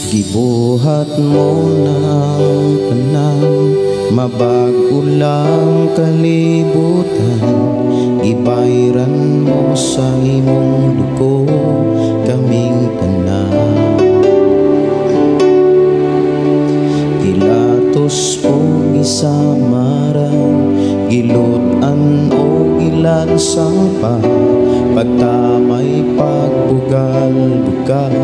Gibuhat mo ng tanan, mabago lang kalibutan. Gibayran mo sa imong dugo kaming tanan. Gilatos o gisamaran, gilutan o gilansang pa. Pagtamay pagbugal-bugal,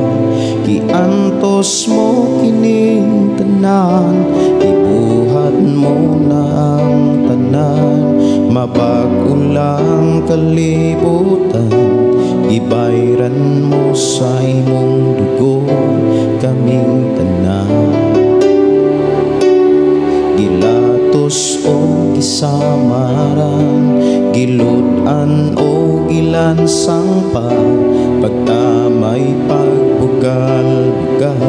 giantos mo kining tanan. Ibuhat mo na ang tanan, mabago lang kalibutan. Gibayran mo sa imong dugo kaming tanan. Gilatos o gisamaran, gilutan o gilansang pa. Pagtamay pagbugal-bugal,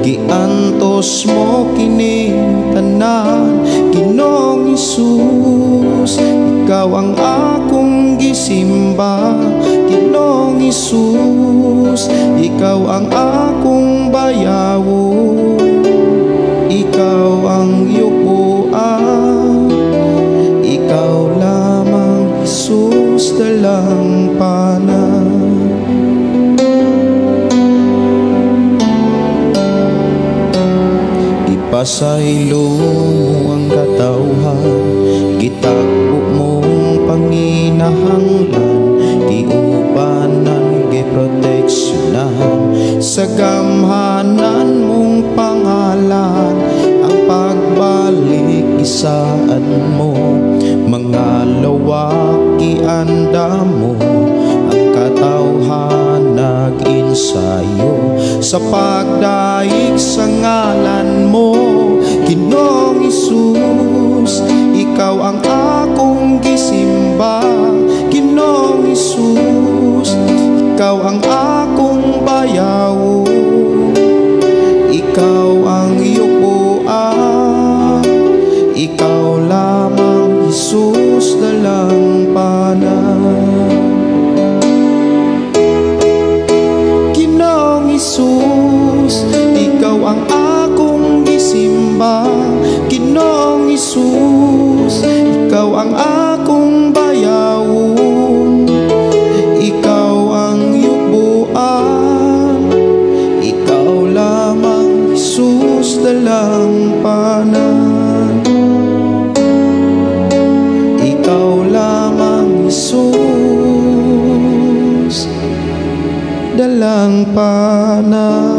giantos mo kining tanan. Ginoong Hesus, ikaw ang akong gisimba. Ginoong Hesus, ikaw ang akong bayawo. Ikaw ang yupuan, ikaw lamang Hesus dalang panan. Ipasaylo mo ang katawhan, gitakbo mong panginahanglan. Giubanan, giproteksyonan, sa gamhanan mong pangalan. Ang pagbalik isaan mo, mga lawak ianda mo. Ang katawhan nag-insayo sa pagdaig sa ngalan mo. Ginoong Hesus, ikaw ang akong gisimba. Ginoong Hesus, ikaw ang akong bayaw. Ikaw ang yupuan, ikaw lamang Hesus dalang panan. Ginoong Hesus, ikaw ang akong gisimba. Ginoong Hesus, ikaw ang akong bayaw. Ikaw ang yupuan, ikaw lamang Hesus dalang panan. Ikaw lamang Hesus dalang panan.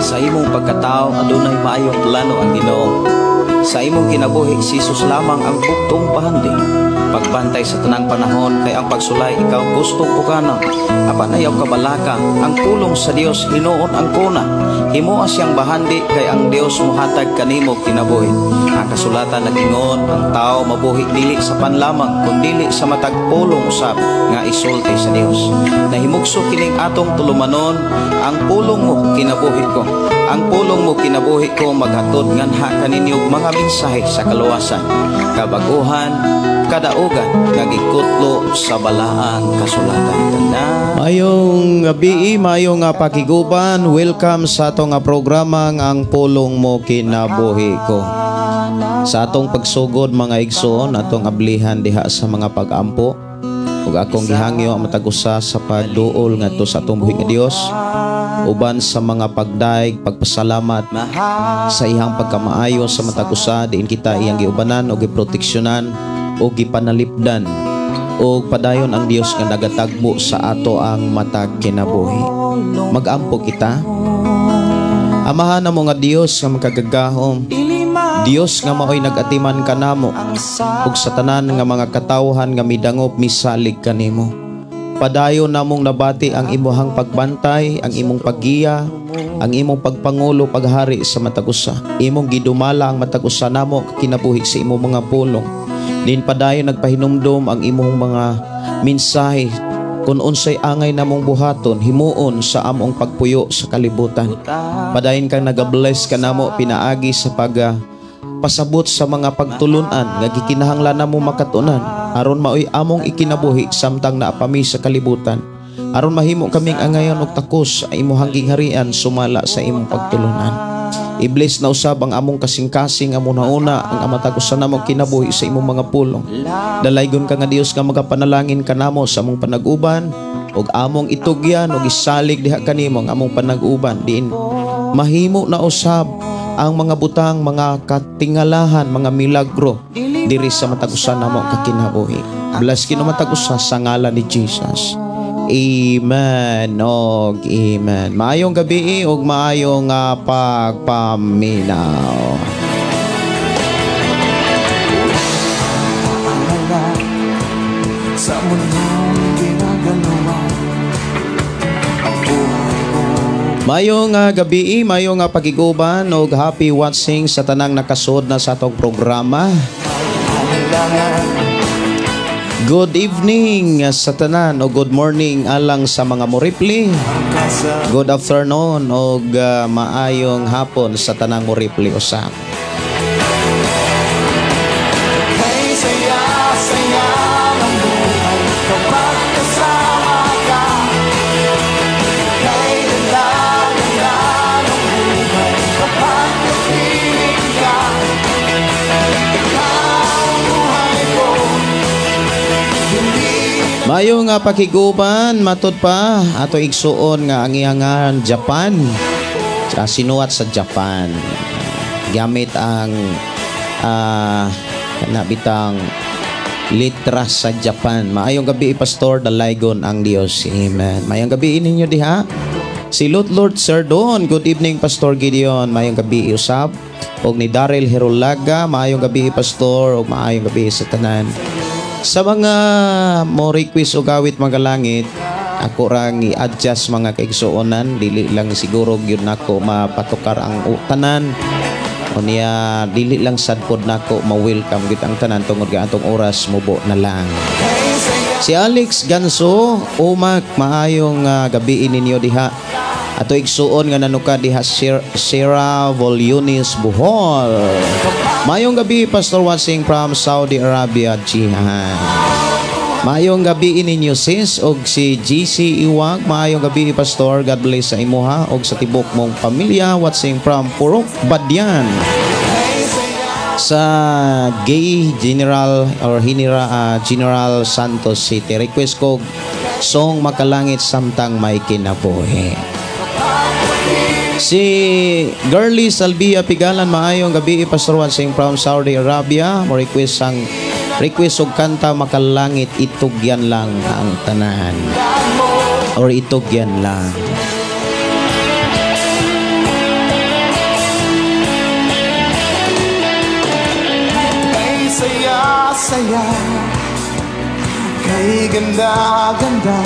Sa imong pagkatao adunay maayong plano ang Ginoo. Sa imong kinabuhi si Jesus lamang ang buktong pahandi. Pagbantay sa tanang panahon kay ang pagsulay ikaw gustong pukanon. Apan ayaw kabalaka, ang pulong sa Dios hinuon ang kuna. Himuha siyang bahandi kay ang Dios mohatag kanimo kinabuhi. Ang kasulatan nagingon, ang tao mabuhi dili sa panlamang kundi sa matag pulong usab nga isulti sa Dios. Nahimugso kining atong tulumanon, ang pulong mo kinabuhi ko. Ang pulong mo kinabuhi ko maghatod nganha kaninyog mga mensahe sa kaluwasan, kabaguhan, kadaugan nga gikutlo sa balaang kasulatan. Mayong gabi, mayong pakiguban. Welcome sa atong programa ang pulong mo kinabuhi ko. Sa atong pagsugod mga igsoon, atong ablihan diha sa mga pag-ampo. Ug akong gihangyo ang matagusa sa pagduol ngadto sa atong buhi nga Dios. Uban sa mga pagdaig, pagpasalamat sa iyang pagkamaayo sa matagusa, diin kita iyang giubanan o giproteksyonan o gipanalipdan o padayon ang Dios nga nagatagbo sa ato ang matag kinabuhi. Mag-ampo kita. Amahan na mo nga Dios nga makagagahom, Dios nga maoy nag-atiman kanamo ug sa tanan nga mga katawhan nga midangop misalig kanimo. Padayon namong nabati ang imuhang pagbantay, ang imong paggiya, ang imong pagpangulo paghari sa matagusa. Imong gidumala ang matagusa namo kinabuhi sa imong mga pulong. Din padayon nagpahinumdom ang imong mga mensahe Kung unsay angay namong buhaton, himuon sa among pagpuyo sa kalibutan. Padayon kang nagabless ka namo pinaagi sa pasabot sa mga pagtulunan nga gikinahanglan namo makatunan aron maoy among ikinabuhi samtang naapami sa kalibutan. Aron mahimo kaming angayon og takos sa imong harian sumala sa imong pagtulunan. I-bless na usab ang among kasing-kasing among nauna ang amatagusan namo kinabuhi sa imong mga pulong. Dalaygon ka nga Dios nga magapanalangin kanamo sa among panag-uban og among itugyan og isalig diha kanimo ang among panag-uban diin mahimo na usab ang mga butang, mga katingalahan, mga milagro diri sa matagusan namo kakinabuhi. Bless kino matagusa sa ngalan ni Jesus. Amen og amen. Maayong gabi og maayong pagpaminaw. Sa mundong ginagalawa ang buhay ko. Mayong gabi, mayong pagiguban og happy watching sa tanang nakasud na sa atong programa. Good evening sa tanan o good morning alang sa mga moripli. Good afternoon o maayong hapon sa tanang moripli usap. Kay saya-saya ng buhay kapag kasama ka. Kay ganda-ganda ng buhay kapag napiling ka. Ikaw ang buhay ko. Mayong pakiguban matud pa ato igsuon nga ang iyangan Japan. Sinuwat sa Japan. Gamit ang kanabitang litras sa Japan. Maayong gabi Pastor Dalaygon ang Dios. Amen. Maayong gabi ninyo diha. Si Lord Sir Don. Good evening Pastor Gideon. Maayong gabi usab. Og ni Daryl Herolaga. Maayong gabi Pastor. Og maayong gabi sa tanan. Sa mga mo request o gawit mga langit, ako rang i-adjust mga kaigsuonan, dili lang siguro gyud nako mapatukar ang tanan. O niya dili lang sad pod nako ma-welcome gyud ang tanan tungod ga atong oras mubo na lang. Si Alex Ganso, umak maayong gabi ninyo diha. Ato igsuon nga nanuka diha Sarah Volunis Bohol. Mayong gabi Pastor watching from Saudi Arabia, Jihan. Mayong gabi ninyo sis og si GC Iwag. Mayong gabi Pastor, God bless sa imuha og sa tibok mong pamilya watching from Purok Badyan. Sa Gay General or General Santos City. Request ko song Makalangit samtang may kinabuhi. Si Girly Salvia Pigalan, maayong gabi Pastor watching from Saudi Arabia. Mo request og kanta Makalangit, itugyan lang ang tanan or itugyan lang. Kay saya-saya, kay ganda-ganda.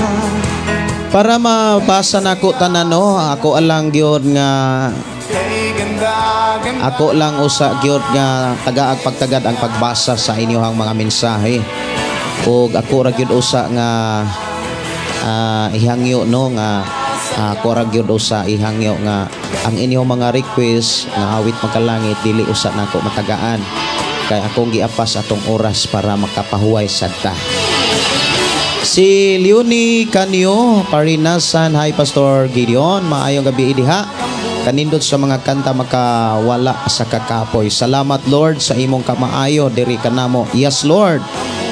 Para mabasa nako tanan no, ako alang gyud nga Kay ganda-ganda. ako lang usa gyud nga tagaag pagtagad ang pagbasa sa inyong mga mensahe. Ug ako ra gyud usa nga ihangyo no nga ako ra gyud usa ihangyo nga ang inyong mga request nga awit Makalangit dili usa nako matagaan. Kay akong giapas atong oras para makapahuway sadta. Si Leonie Canio Parinasan, hi Pastor Gideon, maayong gabi diha. Kanindot sa mga kanta makawala sa kakapoy. Salamat Lord sa imong kamaayo diri kanamo. Yes Lord.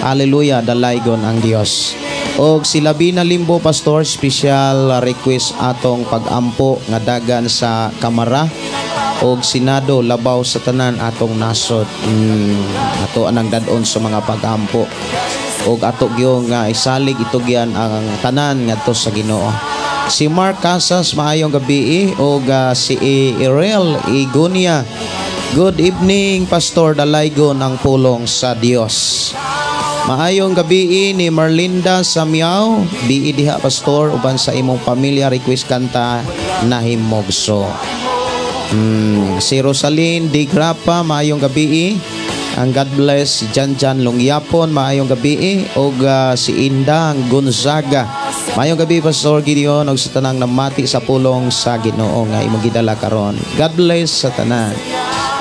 Hallelujah, dalaygon ang Dios. Og si Labina Limbo Pastor, special request atong pagampo nga dagan sa Kamara og Senado labaw sa tanan atong nasod. Ato anang dadon sa mga pagampo. Og ato gyud nga isalig itugyan ang tanan ngadto sa Ginoo. Si Mark Casas, maayong gabi og si Irel Igunia. Good evening Pastor, dalaygon ang pulong sa Dios. Maayong gabi ni Marlinda Samyaw, bii diha Pastor uban sa imong pamilya, request kanta Nahimogso. Si Rosalyn Di Grapa, maayong gabi. Ang God bless si Janjan Longyapon, maayong gabi og si Indang Gonzaga. Maayong gabi Pastor Gideon og sa tanang namati sa pulong sa Ginoo nga imong gidala karon. God bless sa tanan.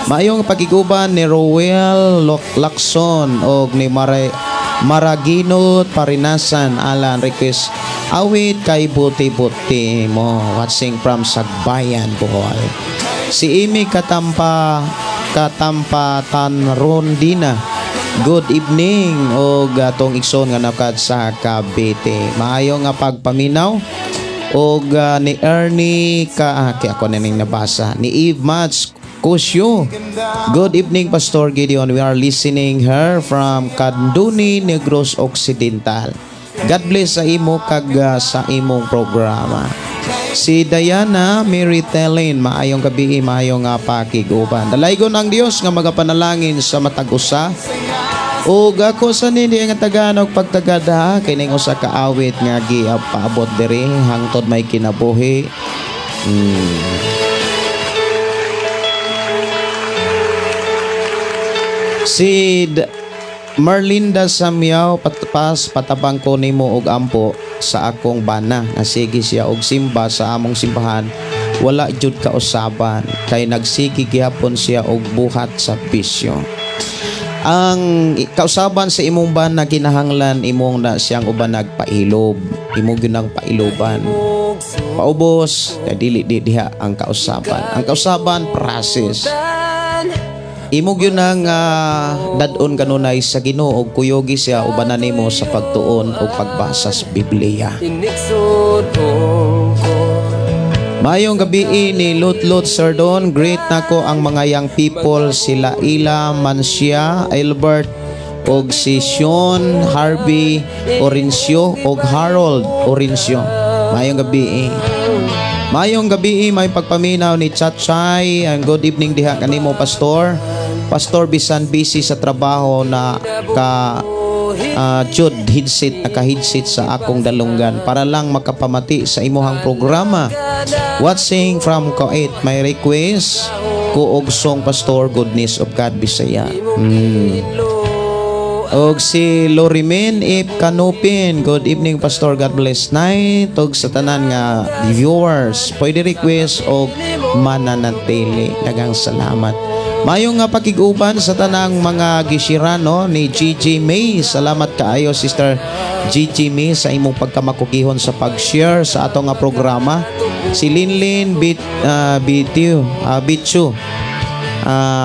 Maayong pagiguban ni Roel Lacson og ni Maraginot Parinasan alan request awit kay buti-buti mo watching from Sagbayan, Bohol. Si Amy Katampatan Rondina, good evening o gatong ikson nga nakad sa Cavite. Maayo nga pagpaminaw o ni Ernie kaya ako na nabasa ni Eve Mats Kusyo. Good evening Pastor Gideon, we are listening her from Canduni, Negros Occidental. God bless sa imo kag sa imong programa. Si Diana Mary Telen, maayong gabi, maayong pakiguban. Dalaygon ang Dios nga magapanalangin sa matag usa. O ako sa nindi nga Tagalog pagtagada kay ning usa ka awit nga gipaabot diri hangtod may kinabuhi. Si Marlinda Samyaw patabang ko nimo og ampo sa akong bana nga sige siya og simba sa among simbahan wala jud kausaban kay nagsigi gihapon siya og buhat sa bisyo. Ang kausaban sa imong bana kinahanglan imong na siyang uban nagpailob, imong ginang pailoban. Paubos kay dili diha ang kausaban. Ang kausaban process. Imo gyud nang dadon kanunay sa Ginoo og kuyogi siya ubanan nimo sa pagtuon og pagbasa sa Biblia. Mayong gabi ni Lutlot Sardon, great nako ang mga young people sila Ila Mancia, Albert og si Sean Harvey Orencio og Harold Orencio. Mayong gabi. Mayong gabi may pagpaminaw ni Chachay. Good evening diha kanimo Pastor. Pastor bisan busy sa trabaho na jud naka-headset sa akong dalunggan para lang makapamati sa imuhang programa. Watching from Kuwait, my request ko og song Pastor Goodness of God Bisaya. Og si Lorimen Ip Kanupin, good evening Pastor, God bless night. Og sa tanan nga viewers, pwede request og mananatili. Daghang salamat. Mayong nga pakiguban sa tanang mga gisirano ni Gigi May. Salamat kaayo Sister Gigi May sa imong pagkamakukihon sa pag-share sa atong nga programa. Si Linlin Bitchu.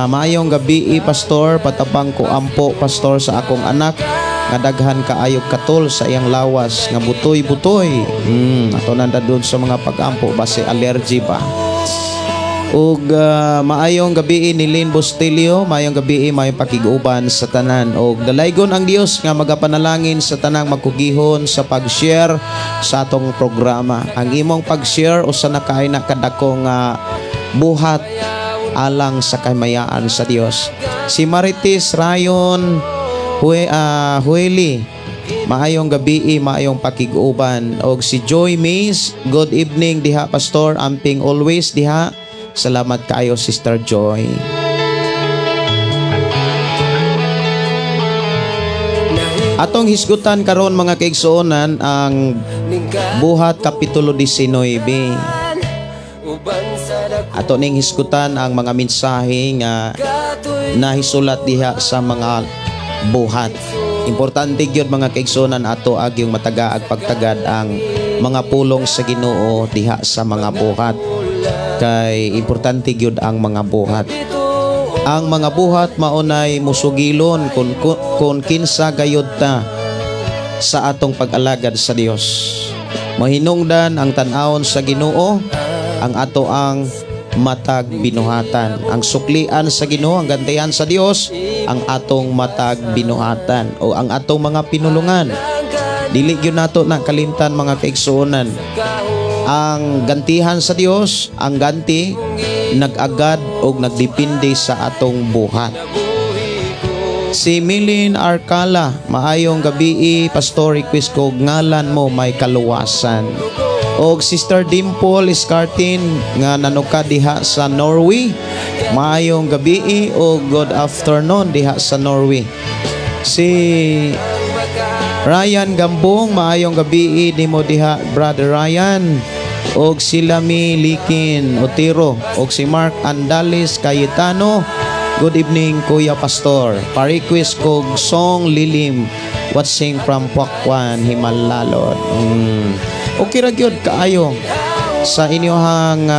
Maayong gabi Pastor, patabang ko ampo Pastor sa akong anak nga daghan kaayo katol sa iyang lawas nga butoy-butoy. Ato nanda doon sa mga pag-ampo base allergy ba. Ug maayong gabi ni Lynn Bustilio, maayong gabi may pakiguban sa tanan og dalaygon ang Dios nga magapanalangin sa tanang magkugihon sa pag-share sa atong programa. Ang imong pag-share usa na kay nakadakong buhat alang sa kamayaan sa Dios. Si Marites Rayon Hueli, maayong gabi, maayong pakiguban. Og si Joy Mays, good evening diha Pastor, amping always diha. Salamat kaayo Sister Joy. Atong hisgutan karon mga kaigsuonan ang buhat kapitulo 19. Ato ning hisgutan ang mga mensahe nga nahisulat diha sa mga buhat. Importante gyud mga kaigsuonan ato agyong matagaag pagtagad ang mga pulong sa Ginoo diha sa mga buhat. Kay importante gyud ang mga buhat. Ang mga buhat maunay musugilon kung kinsa gayud ta sa atong pag-alagad sa Dios. Mahinungdan ang tan-awon sa Ginoo, ang ato ang matag binuhatan. Ang suklian sa Ginoo, ang gantihan sa Dios, ang atong matag binuhatan o ang atong mga pinulungan. Dili gyud nato na kalimtan mga kaigsuonan. Ang gantihan sa Dios, ang ganti nag-agad o nagdepende sa atong buhat. Si Milin Arcala, maayong gabi Pastor, request ko ngalan mo may kaluwasan. Og Sister Dimple Iskartin nga nanuka diha sa Norway, Maayong gabi o good afternoon diha sa Norway. Si Ryan Gambong, maayong gabi nimo diha Brother Ryan. Og si Lami Likin Otiro, og si Mark Andales Cayetano. Good evening Kuya Pastor. Pa-request kog song Lilim watching from Puakwan, Himalalod. Okay ra gyud kaayo sa inyohang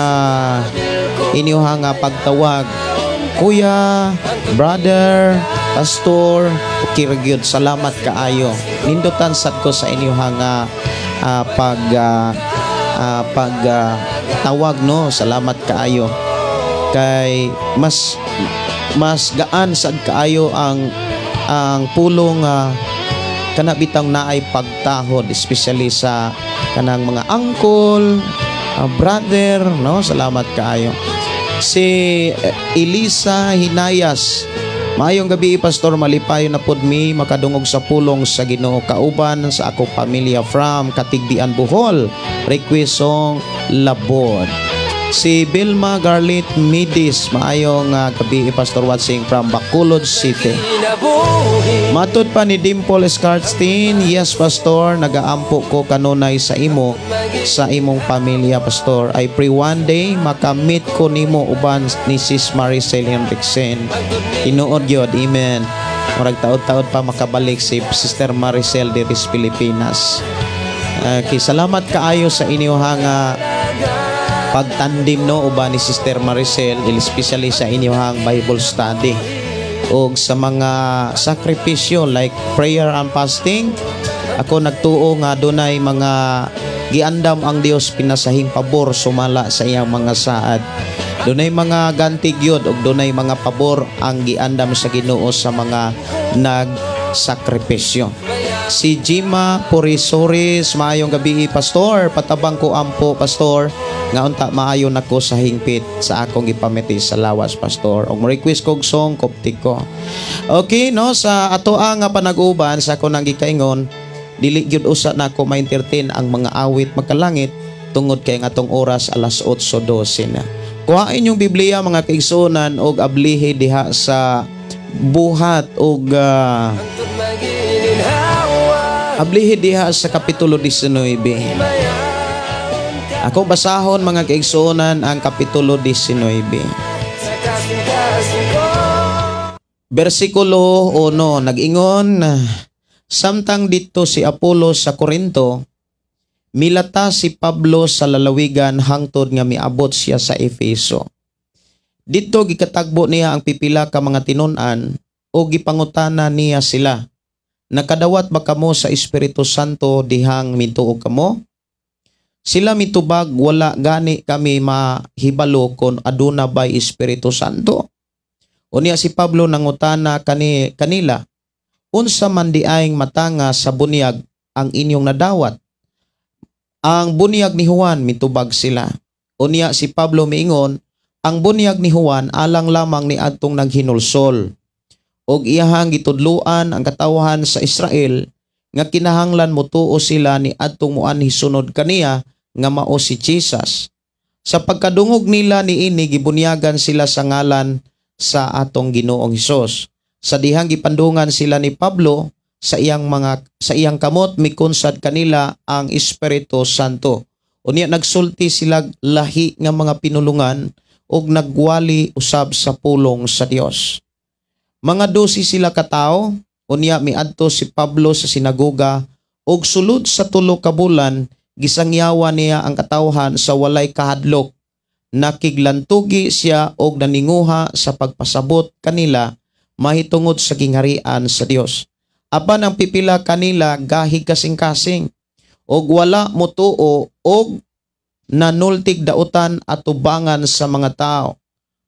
pagtawag. Kuya, Brother, Pastor, okay ra gyud. Salamat kaayo. Nindutan sad ko sa inyohang tawag no. Salamat kaayo. Kay mas gaan sad kaayo ang pulong kanabitang naay pagtahod, especially sa kanang mga uncle, brother, no? Salamat kaayo. Si Elisa Hinayas, maayong gabi Pastor, malipayo na pud mi makadungog sa pulong sa Ginoo kauban sa ako pamilya from Katigdian, Bohol. Request song Labod. Si Vilma Garlit Midis, maayong gabi Pastor, watching from Bacolod City. Matud pa ni Dimple Scarstein, yes Pastor, nagaampo ko kanunay sa imong pamilya Pastor. I pray one day makamit ko nimo uban ni Sis Maricel Henriksen. Tinuod yun, amen. Murag taod-taod pa makabalik si Sister Maricel diris Pilipinas. Salamat kaayo sa inyohang pagtandim no uban ni Sister Maricel, especially sa inyohang Bible study o sa mga sakripisyo like prayer and fasting. Ako nagtuo nga dunay mga giandam ang Dios pinasahing pabor sumala sa iyang mga saad. Dunay mga ganti gyud ug dunay mga pabor ang giandam sa Ginoo sa mga nagsakripisyo. Si Jima Purisoris, maayong gabi Pastor, patabang ko ampo Pastor nga unta maayo nako sa hingpit sa akong ipameti sa lawas Pastor. Og request kog song Koptik ko. Okay no, sa ato nga panag-uban sa ako nang gikaingon, dili gyud usa nako ma-entertain ang mga awit magkalangit tungod kay ngatong oras alas 8:12 na. Kuhain yung Biblia mga kaigsunan og ablihi diha sa buhat og ablihi diha sa kapitulo 19. Ako basahon mga kaigsunan ang kapitulo 19. Versikulo 1, nag-ingon, samtang dito si Apollo sa Corinto, milata si Pablo sa lalawigan hangtod nga miabot siya sa Efeso. Dito gikatagbo niya ang pipila ka mga tinun-an o gipangutana niya sila, nakadawat ba kamo sa Espiritu Santo dihang mituo kamo? Sila mitubag, wala gani kami mahibalo kung aduna ba'y Espiritu Santo. Unya si Pablo nangutana kanila, unsa man diayng matanga sa bunyag ang inyong nadawat? Ang bunyag ni Juan, mitubag sila. Unya si Pablo miingon, ang bunyag ni Juan alang lamang ni adtong naghinulsol. Og iyahang gitudluan ang katawhan sa Israel nga kinahanglan motuo sila ni adtong muan hisunod kaniya nga mao si Jesus. Sa pagkadungog nila niini gibunyagan sila sa ngalan sa atong Ginoong Hesus. Sa dihang gipandungan sila ni Pablo sa iyang kamot mikunsad kanila ang Espiritu Santo. Unya nagsulti sila lahi nga mga pinulungan ug nagwali usab sa pulong sa Dios. Mga 12 sila katao, unya miadto si Pablo sa sinagoga ug sulod sa 3 ka bulan gisangyawan niya ang katawhan sa walay kahadlok. Nakiglantugi siya og naninguha sa pagpasabot kanila mahitungod sa gingharian sa Dios. Apan ang pipila kanila gahi kasing-kasing og wala motuo og nanultig dautan at tubangan sa mga tao.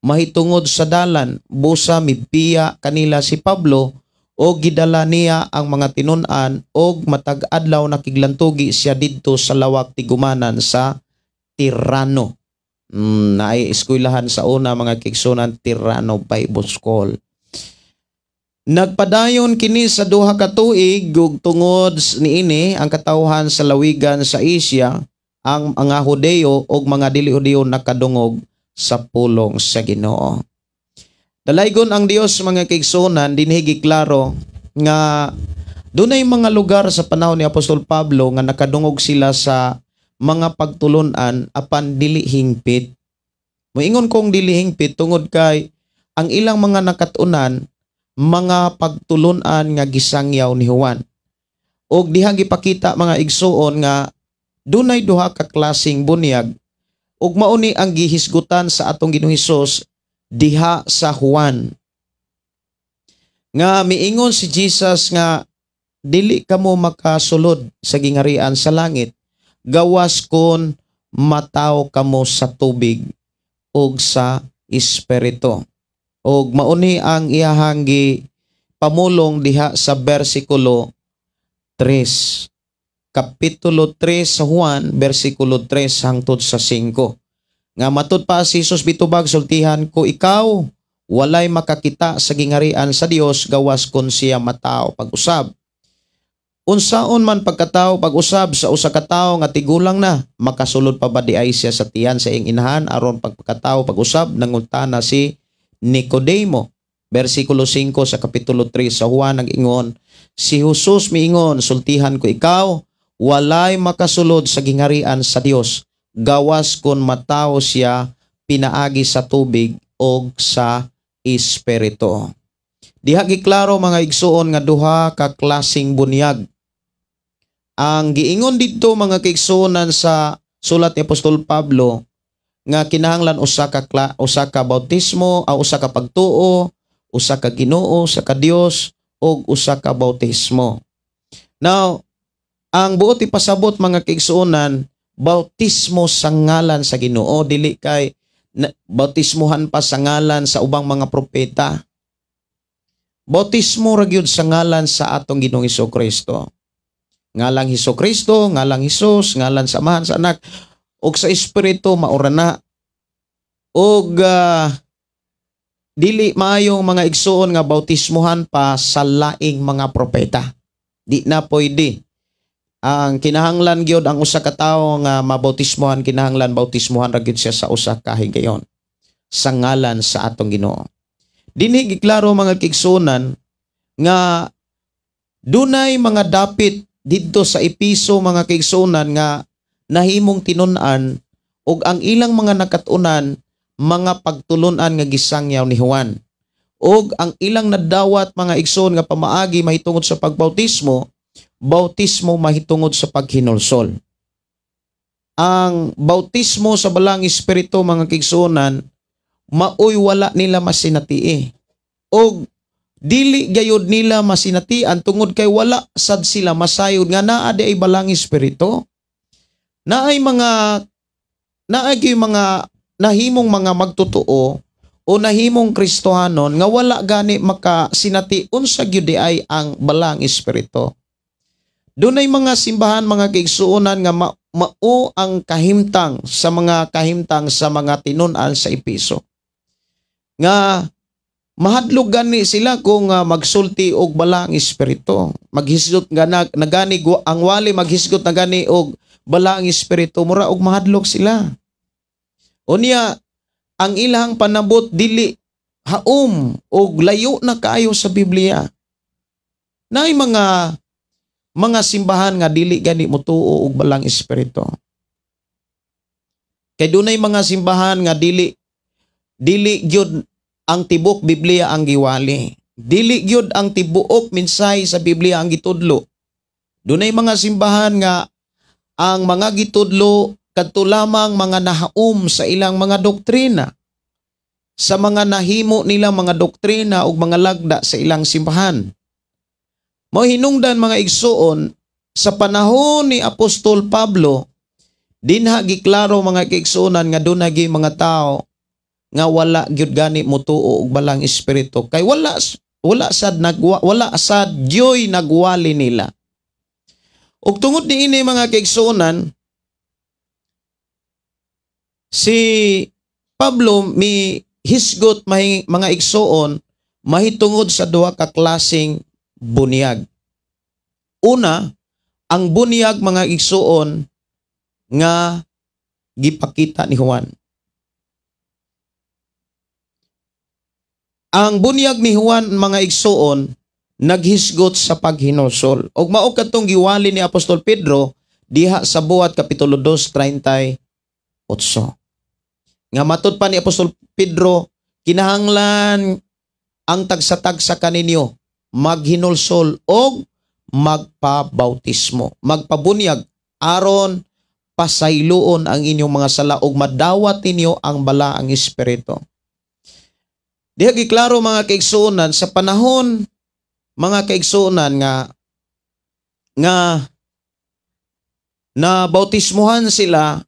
Mahitungod sa dalan, busa mibiya kanila si Pablo o gidala niya ang mga tinun-an og matag adlaw nakiglantugi siya didto sa lawak tigumanan sa Tirano. Naay eskwelahan sa una mga kigsunan, Tirano Bible School. Nagpadayon kini sa 2 ka tuig ug tungod niini ang katawhan sa lawigan sa Asia, ang mga Hudeo ug mga dili Hudeo nakadungog sa pulong sa Ginoo. Dalaygon ang Dios mga kaigsuonan dinhi giklaro nga dunay mga lugar sa panahon ni Apostol Pablo nga nakadungog sila sa mga pagtulunan apan dili hingpit. Moingon kong dili hingpit tungod kay ang ilang mga nakatunan mga pagtulunan nga gisangyaw ni Juan. Og diha gipakita mga igsuon nga dunay duha ka klaseng bunyag ug mao ni ang gihisgutan sa atong Ginoong Hesus diha sa Juan. Nga miingon si Jesus nga dili kamo makasulod sa gingharian sa langit gawas kon mataw kamo sa tubig ug sa espiritu. Og mao ni ang iyahang pamulong diha sa bersikulo 3. Kapitulo 3 sa Juan, bersikulo 3 hangtod sa 5. Nga matud pa si Jesus bitubag sultihan ko ikaw walay makakita sa gingharian sa Dios gawas kon siya matao pag-usab. Unsaon man pagkatao pag-usab sa usa ka tawo nga tigulang na makasulod pa ba di ay siya sa tiyan sa iyang inahan aron pagkatao pag-usab nangutana si Nicodemo. Bersikulo 5 sa kapitulo 3 sa Juan nag-ingon si Jesus miingon sultihan ko ikaw walay makasulod sa gingharian sa Dios gawas kon matawo siya pinaagi sa tubig o sa espiritu. Diha giklaro mga igsuon nga duha ka klaseng bunyag. Ang giingon dito mga kaigsuonan sa sulat ni Apostol Pablo nga kinahanglan usa ka bautismo o usa ka pagtuo, usa ka Ginoo, usa ka Dios o usa ka bautismo. Now, ang buot ipasabot mga kaigsuonan bautismo sa ngalan sa Ginoo dili kay bautismuhan pa sa ngalan sa ubang mga propeta. Bautismo ra gyud sa ngalan sa atong Ginoong Hesukristo. Ngalang Hesukristo, ngalang Hesus, ngalan sa Amahan sa Anak ug sa Espiritu maura na. Og dili maayong mga igsuon nga bautismuhan pa sa laing mga propeta. Di na pwede. Ang kinahanglan gyud ang usa ka tawo nga mabautismohan kinahanglan bautismohan ra gyud siya sa usa ka higayon sa ngalan sa atong Ginoo. Dinhi giklaro mga kigsunan nga dunay mga dapit didto sa Episo mga kigsunan nga nahimong tinun-an ug ang ilang mga nakatunan mga pagtulunan nga gisangyaw ni Juan. Ug ang ilang nadawat mga igsoon nga pamaagi mahitungod sa pagbautismo bautismo mahitungod sa paghinulsol. Ang bautismo sa balang espiritu mga kigsuonan maoy wala nila masinatii. O dili gayud nila masinatian tungod kay wala sad sila masayod nga naa di ay balang espiritu. Naay mga nahimong mga magtotoo o nahimong Kristohanon nga wala gani makasinati unsa gyud di ay ang balang espiritu. Dunay mga simbahan mga kaigsuonan nga mao ang kahimtang sa mga tinun-an sa Episo. Nga mahadlok gani sila kung magsulti og balang espiritu. Maghisgot nga nagani ang wali maghisgot na gani og balang espiritu mura og mahadlok sila. Unya ang ilang panabot dili haom og layo na kaayo sa Biblia. Naay mga simbahan nga dili gani motuo og balang espiritu. Kay dunay mga simbahan nga dili gyud ang tibok Biblia ang giwali. Dili gyud ang tibuok minsay sa Biblia ang gitudlo. Dunay mga simbahan nga ang mga gitudlo kadto lamang mga nahaom sa ilang mga doktrina. Sa mga nahimo nila mga doktrina ug mga lagda sa ilang simbahan. Mao hinungdan mga igsuon sa panahon ni Apostol Pablo dinha giklaro mga kaigsuonan nga dunay mga tao nga wala gyud gani motuo og balang espiritu kay wala sad gyoy nagwali nila. Ug tungod niini mga kaigsuonan si Pablo mi hisgot mga igsuon mahitungod sa duha ka klaseng bunyag. Una, ang bunyag mga igsuon nga gipakita ni Juan. Ang bunyag ni Juan mga igsuon naghisgot sa paghinulsol. Og mao kadtong giwali ni Apostol Pedro diha sa buhat kapitulo 2:38. Nga matud pa ni Apostol Pedro, kinahanglan ang tagsa-tagsa kaninyo maghinulsol og magpabautismo, magpabunyag aron pasayloon ang inyong mga sala ug madawat ninyo ang balaang espiritu. Diha giklaro mga kaigsuonan sa panahon mga kaigsuonan nga na bautismuhan sila,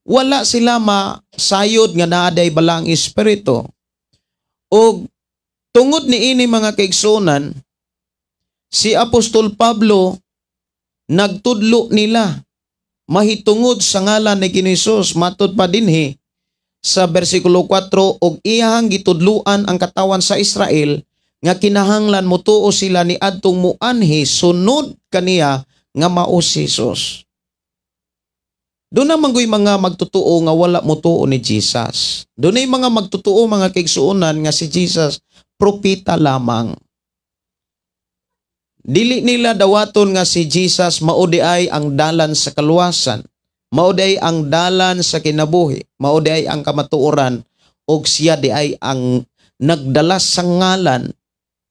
wala sila masayod nga naaday balaang espiritu. Og tungod ni ini mga kaigsuonan, si Apostol Pablo nagtudlo nila mahitungod sa ngalan ni Hesus. Matud pa dinhi sa bersikulo 4, og iyang gitudluan ang katawan sa Israel nga kinahanglan motuo sila ni adtong muanhi sunod kaniya nga mao si Jesus. Doon na manggoy mga magtutuo nga wala motuo ni Jesus. Doon ay mga magtutuo mga kaigsuonan nga si Jesus propeta lamang. Dili nila dawaton nga si Jesus mao di ay ang dalan sa kaluwasan, mao di ay ang dalan sa kinabuhi, mao di ay ang kamatuoran, og siya di ay ang nagdala sa ngalan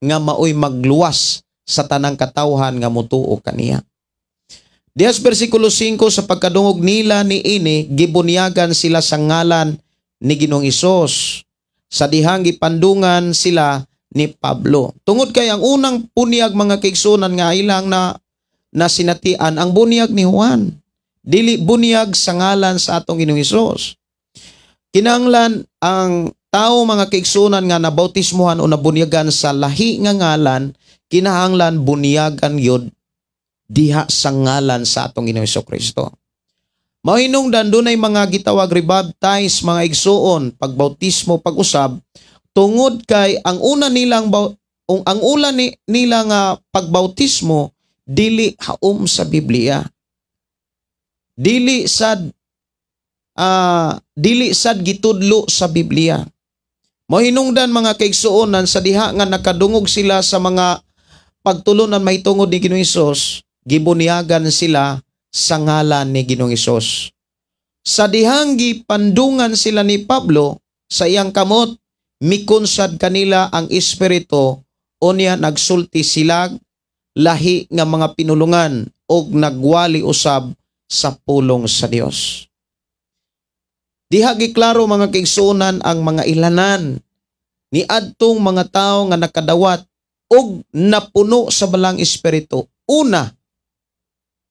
nga maoy magluwas sa tanang katawhan nga motuo kaniya. Dias bersikulo 5, sa pagkadungog nila ni ini gibunyagan sila sa ngalan ni Ginoong Hesus, sa dihang gipandungan sila ni Pablo. Tungod kay ang unang bunyag mga kaigsuonan nga ilang na sinatian ang bunyag ni Juan. Dili bunyag sa ngalan sa atong Ginoong Hesus. Kinahanglan ang tao mga kaigsuonan nga nabautismuhan o nabunyagan sa lahi nga ngalan, kinahanglan bunyagan yod diha sa ngalan sa atong Ginoong Hesukristo. Mahinungdan dunay mga gitawag rebaptize mga igsuon, pagbautismo, pag-usab, tungod kay ang una nila nga pagbautismo dili haom sa Biblia. Dili sad gitudlo sa Biblia. Mahinungdan mga kaigsuonan sa diha nga nakadungog sila sa mga pagtulunan mahitungod ni Ginoong Hesus, gibunyagan sila sa ngalan ni Ginoong Hesus. Sa dihang gipandungan sila ni Pablo sa iyang kamot, mikunsad kanila ang espiritu, unya nagsulti sila lahi nga mga pinulungan og nagwali usab sa pulong sa Dios. Diha giklaro mga kaigsuonan ang mga ilanan ni adtong mga tao nga nakadawat og napuno sa balang espiritu. Una,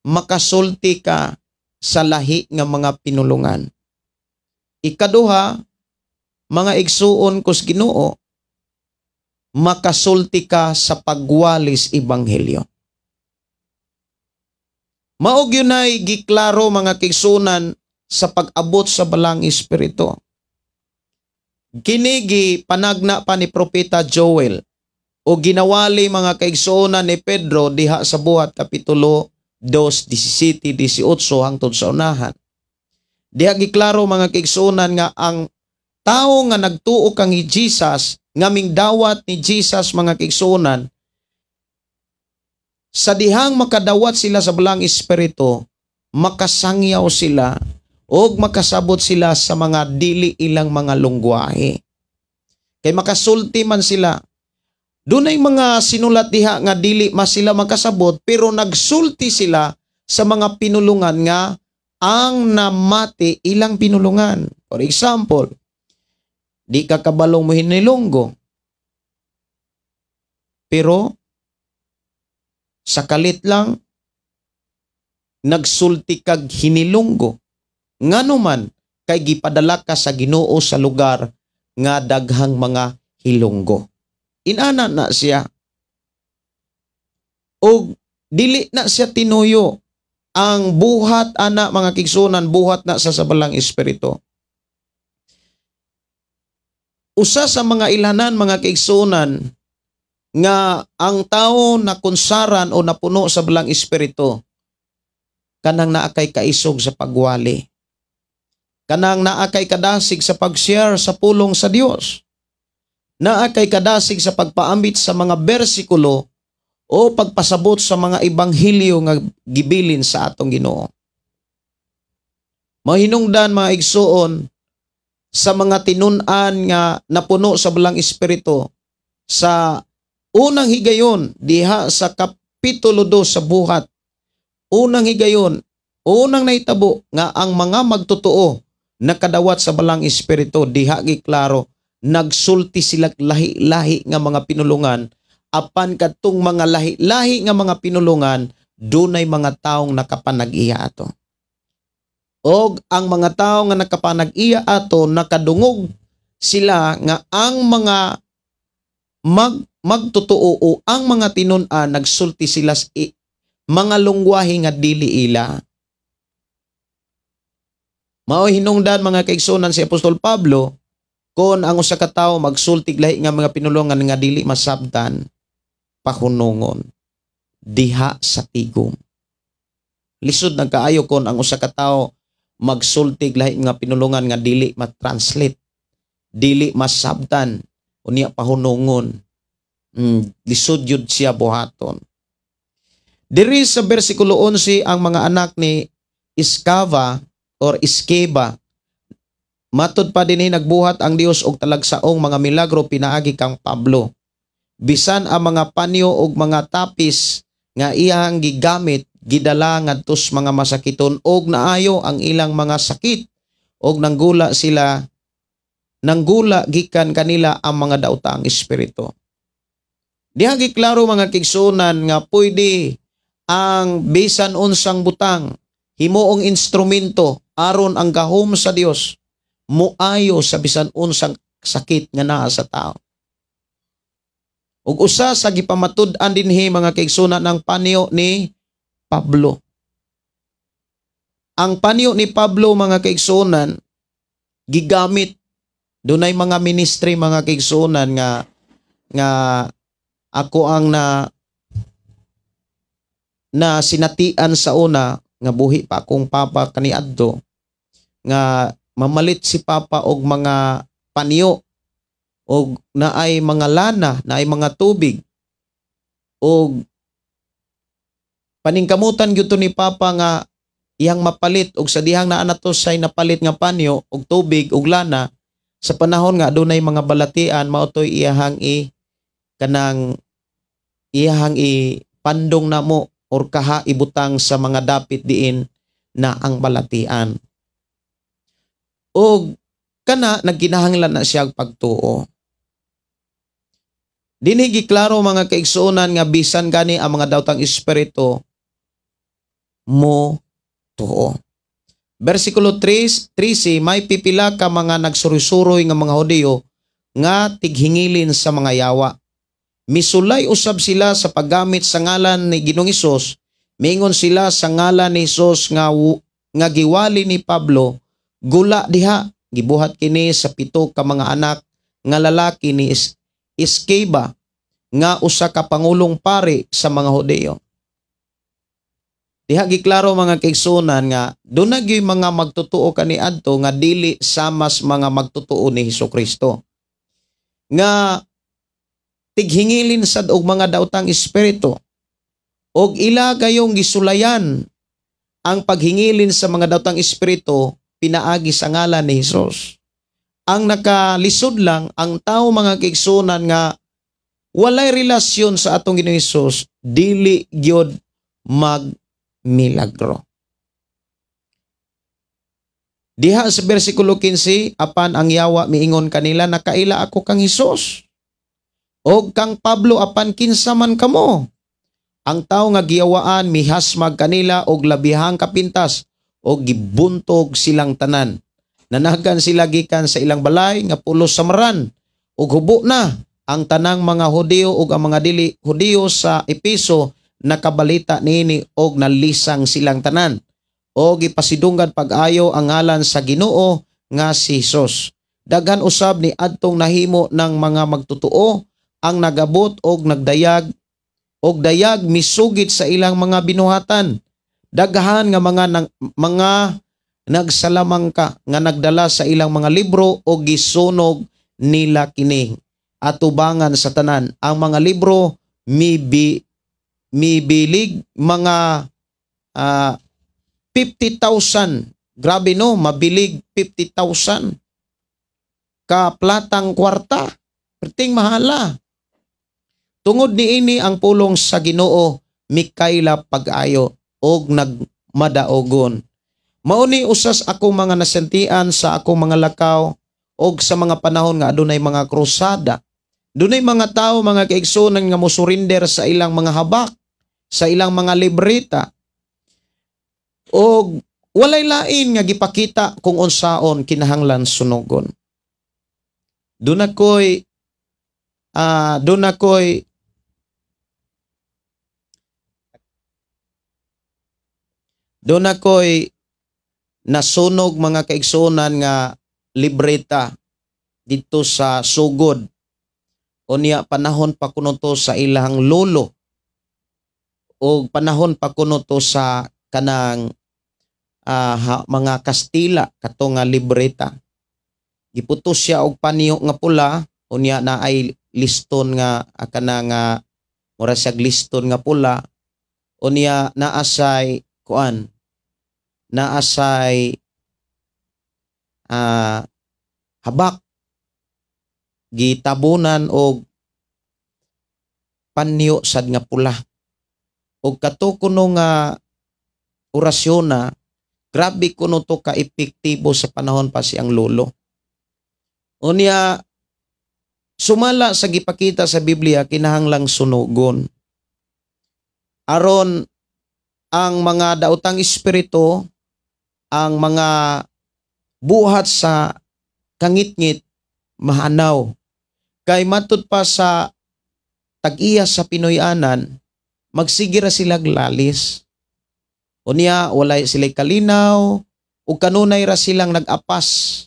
makasulti ka sa lahi nga mga pinulungan. Ikaduha, mga igsuon kus Ginoo, makasulti ka sa pagwalis ebanghelyo. Maog yun ay giklaro mga kaigsuonan sa pag-abot sa balang espiritu. Kinigi panagna pa ni Propeta Joel o ginawali mga kaigsuonan ni Pedro diha sa buhat kapitulo 2:17-18 hangtod sa unahan. Diha giklaro mga kaigsuonan nga ang tao nga nagtuo kang ni Jesus, nga mingdawat ni Jesus mga kaigsuonan, sa dihang makadawat sila sa balang espiritu, makasangyaw sila og makasabot sila sa mga dili ilang mga lungguahe. Kay makasulti man sila. Dunay mga sinulat diha nga dili mas sila makasabot pero nagsulti sila sa mga pinulungan nga ang namati ilang pinulungan. For example, di ka kabalong mo hinilunggo. Pero sa kalit lang nagsulti kag hinilunggo. Ngano man kay gipadala ka sa Ginoo sa lugar nga daghang mga hilunggo. Inana na siya. Og dili na siya tinuyo. Ang buhat ana mga kaigsuonan, buhat na sa balang espiritu. Usa sa mga ilanan mga kaigsuonan nga ang tao na kunsaran o napuno sa balang espiritu, kanang naakay kaisog sa pagwali. Kanang naakay kadasig sa pag-share sa pulong sa Dios. naa kay kadasig sa pagpaambit sa mga bersikulo o pagpasabot sa mga ebanghelyo nga gibilin sa atong Ginoo. Mahinungdan mga igsuon sa mga tinun-an nga napuno sa balang espiritu sa unang higayon diha sa kapitulo 2 sa buhat. Unang higayon, unang nahitabo nga ang mga magtotoo nakadawat sa balang espiritu diha giklaro nagsulti sila lahi-lahi nga mga pinulungan apan kadtong mga lahi-lahi nga mga pinulungan dunay mga taong nakapanag-iya ato. Og ang mga tao nga nakapanag-iya ato nakadungog sila nga ang mga magtotoo o ang mga tinun-an nagsulti sila sa mga lungwahe nga dili ila. Mao hinungdan mga kaigsunan si Apostol Pablo kon ang usa ka tawo magsultig lahi nga mga pinulungan nga dili masabtan pahunungon diha sa tigom. Lisod nagkaayo kon ang usa ka tawo magsultig lahi nga pinulungan nga dili matranslate, dili masabtan unya pahunungon. Lisod yun siya buhaton. Diri sa bersikulo 11 ang mga anak ni Iskeva matud pa dinhi nagbuhat ang Dios og talagsaong mga milagro pinaagi kang Pablo. Bisan ang mga panyo og mga tapis nga iyang gigamit gidala ngadtos mga masakiton og naayo ang ilang mga sakit og nanggula gikan kanila ang mga daotang espiritu. Diha giklaro mga kigsunan nga pwede ang bisan unsang butang himuong instrumento aron ang gahom sa Dios muayo sa bisan unsang sakit nga naa sa tao. Ug usa sa gipamatud-an dinhi mga kaigsunan ng panyo ni Pablo. Ang panyo ni Pablo mga kaigsunan gigamit dunay mga ministry mga kaigsunan nga ako ang na sinatian sa una nga buhi pa akong papa kaniadto nga mamalit si papa og mga panyo og naay mga lana, naay mga tubig og paningkamutan gyud ni papa nga iyang mapalit og sa dihang naa nato say napalit nga panyo og tubig og lana sa panahon nga adunay mga balatian mao toy iyahang pandong namo or kaha ibutang sa mga dapit diin na ang balatian. O kana nagkinahanglan na siya pagtuo. Dinhi giklaro mga kaigsuonan nga bisan gani ang mga daotang espiritu mo tuo. Versikulo 13, may pipila ka mga nagsuroy-suroy nga mga Hudiyo nga tighingilin sa mga yawa. Misulay usab sila sa paggamit sa ngalan ni Ginoong Hesus, mingon sila sa ngalan ni Hesus nga giwali ni Pablo, gula diha, gibuhat kini sa 7 ka mga anak nga lalaki ni Iskeva nga usa ka pangulong pari sa mga Hudiyo. Diha giklaro mga kaigsunan nga dunay gyud mga magtutuo kaniadto nga dili samas mga magtutuo ni Hesukristo. Nga tighingilin sad og mga daotang espiritu og ila gayong gisulayan ang paghingilin sa mga daotang espiritu pinaagi sa ngalan ni Hesus. Ang nakalisod lang ang tao mga kaigsunan nga walay relasyon sa atong Ginoong Hesus dili gyud magmilagro. Diha sa bersikulo 15 apan ang yawa miingon kanila nakaila ako kang Hesus og kang Pablo apan kinsa man kamo. Ang tao nga giyawaan mihasmag kanila og labihang kapintas og gibuntog silang tanan. Nanagan sila gikan sa ilang balay nga pulos sa maran ug hubo na ang tanang mga Hudiyo ug ang mga dili Hudiyo sa Epeso nakabalita niini og nalisang silang tanan og ipasidunggan pag-ayo ang ngalan sa Ginoo nga si Hesus. Daghan usab ni adtong nahimo ng mga magtutuo ang nagabot og dayag misugid sa ilang mga binuhatan. Daghan nga mga nagsalamangka nga nagdala sa ilang mga libro o gisunog nila kini. atubangan sa tanan. Ang mga libro mibilig mga 50,000. Grabe no, mabilig 50,000 ka platang kwarta. Perting mahala. Tungod niini ang pulong sa Ginoo mikayla pag-ayo og nagmadaogon. Mauni usas ako mga nasentian sa akong mga lakaw og sa mga panahon nga adunay mga krusada. Dunay mga tao, mga kaigsunan nga mosurinder sa ilang mga habak, sa ilang mga libreta. Og walay lain nga gipakita kung unsaon kinahanglan sunugon. Doon ako'y nasunog mga kaigsunan nga libreta dito sa sugod. O niya panahon pa kuno to sa ilang lolo. O panahon pa kuno to sa kanang mga Kastila kato nga libreta. Giputos siya og paniyo nga pula unya na ay liston nga kanang mura siya liston nga pula unya naasay kuan naasay habak gitabunan og panyo sad nga pula og kato kuno nga orasyon na grabe kuno to ka epektibo sa panahon pa siyang lolo. Unya sumala sa gipakita sa Biblia kinahanglang sunugon. Aron ang mga daotang espiritu, ang mga buhat sa kangitngit mahanaw. Kay matud pa sa tag-iya sa Pinoyanan, magsigira sila glalis. Unya walay sila'y kalinaw, ug kanunay ra silang nag-apas.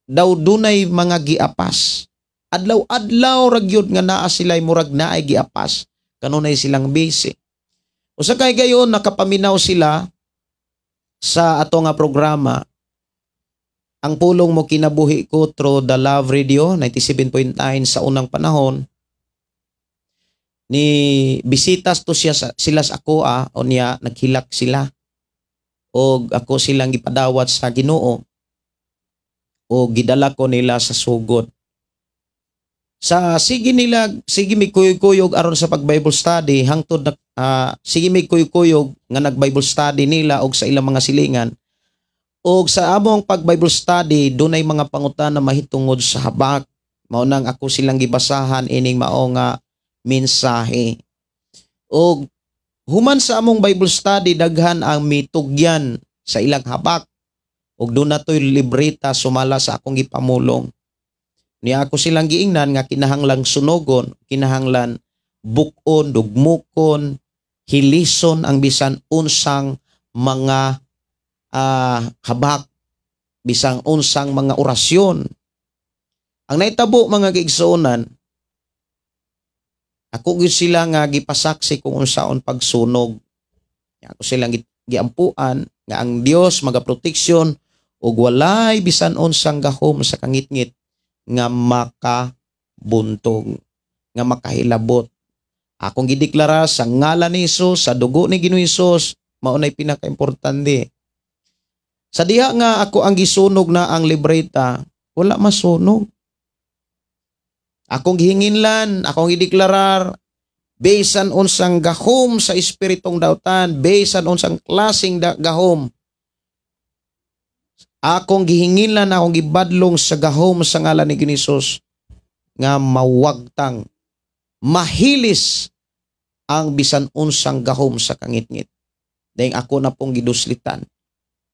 Daw dunay mga giapas. Adlaw-adlaw ra gyud nga naa sila'y murag naay giapas. Kanunay silang busy. Usa kay gayon nakapaminaw sila sa ato nga programa. Ang pulong mo kinabuhi ko through the Love Radio 97.9 sa unang panahon. Ni bisitas to sila sa ako o niya naghilak sila. O ako silang gipadawat sa Ginoo. O gidala ko nila sa sugod. Sige mi kuyog-kuyog aron sa pag-Bible study hangtod sige mi kuyog-kuyog nga nag-Bible study nila og sa ilang mga silingan. Og sa among pag-Bible study dunay mga pangutana mahitungod sa habak. Mao nang ako silang gibasahan ining mao nga mensahe. Og human sa among Bible study daghan ang mitugyan sa ilang habak. Og doon na to'y libreta sumala sa akong gipamulong. Niya ako silang giingnan nga kinahanglang sunogon, kinahanglan bukon, dugmukon, hilison ang bisan unsang mga habak, bisang unsang mga orasyon. Ang naitabo mga kaigsuonan, ako gyud sila nga gipasaksi kung unsaon pagsunog. Ako silang giampuan nga ang Dios magaproteksyon ug walay bisan unsang gahom sa kangitngit nga makabuntog, nga makahilabot. Akong gideklara sa ngalan ni Hesus, sa dugo ni Ginoong Hesus, mao nay pinakaimportante. Sa diha nga ako ang gisunog na ang libreta, wala masunog. Akong gihinginlan, akong gideklarar, bisan unsang gahom sa espiritong dautan, bisan unsang klaseng gahom, akong gihingilan, akong gibadlong sa gahom sa ngalan ni Ginisus nga mawagtang, mahilis ang bisan unsang gahom sa kangitngit. Dahil ako na pong giduslitan.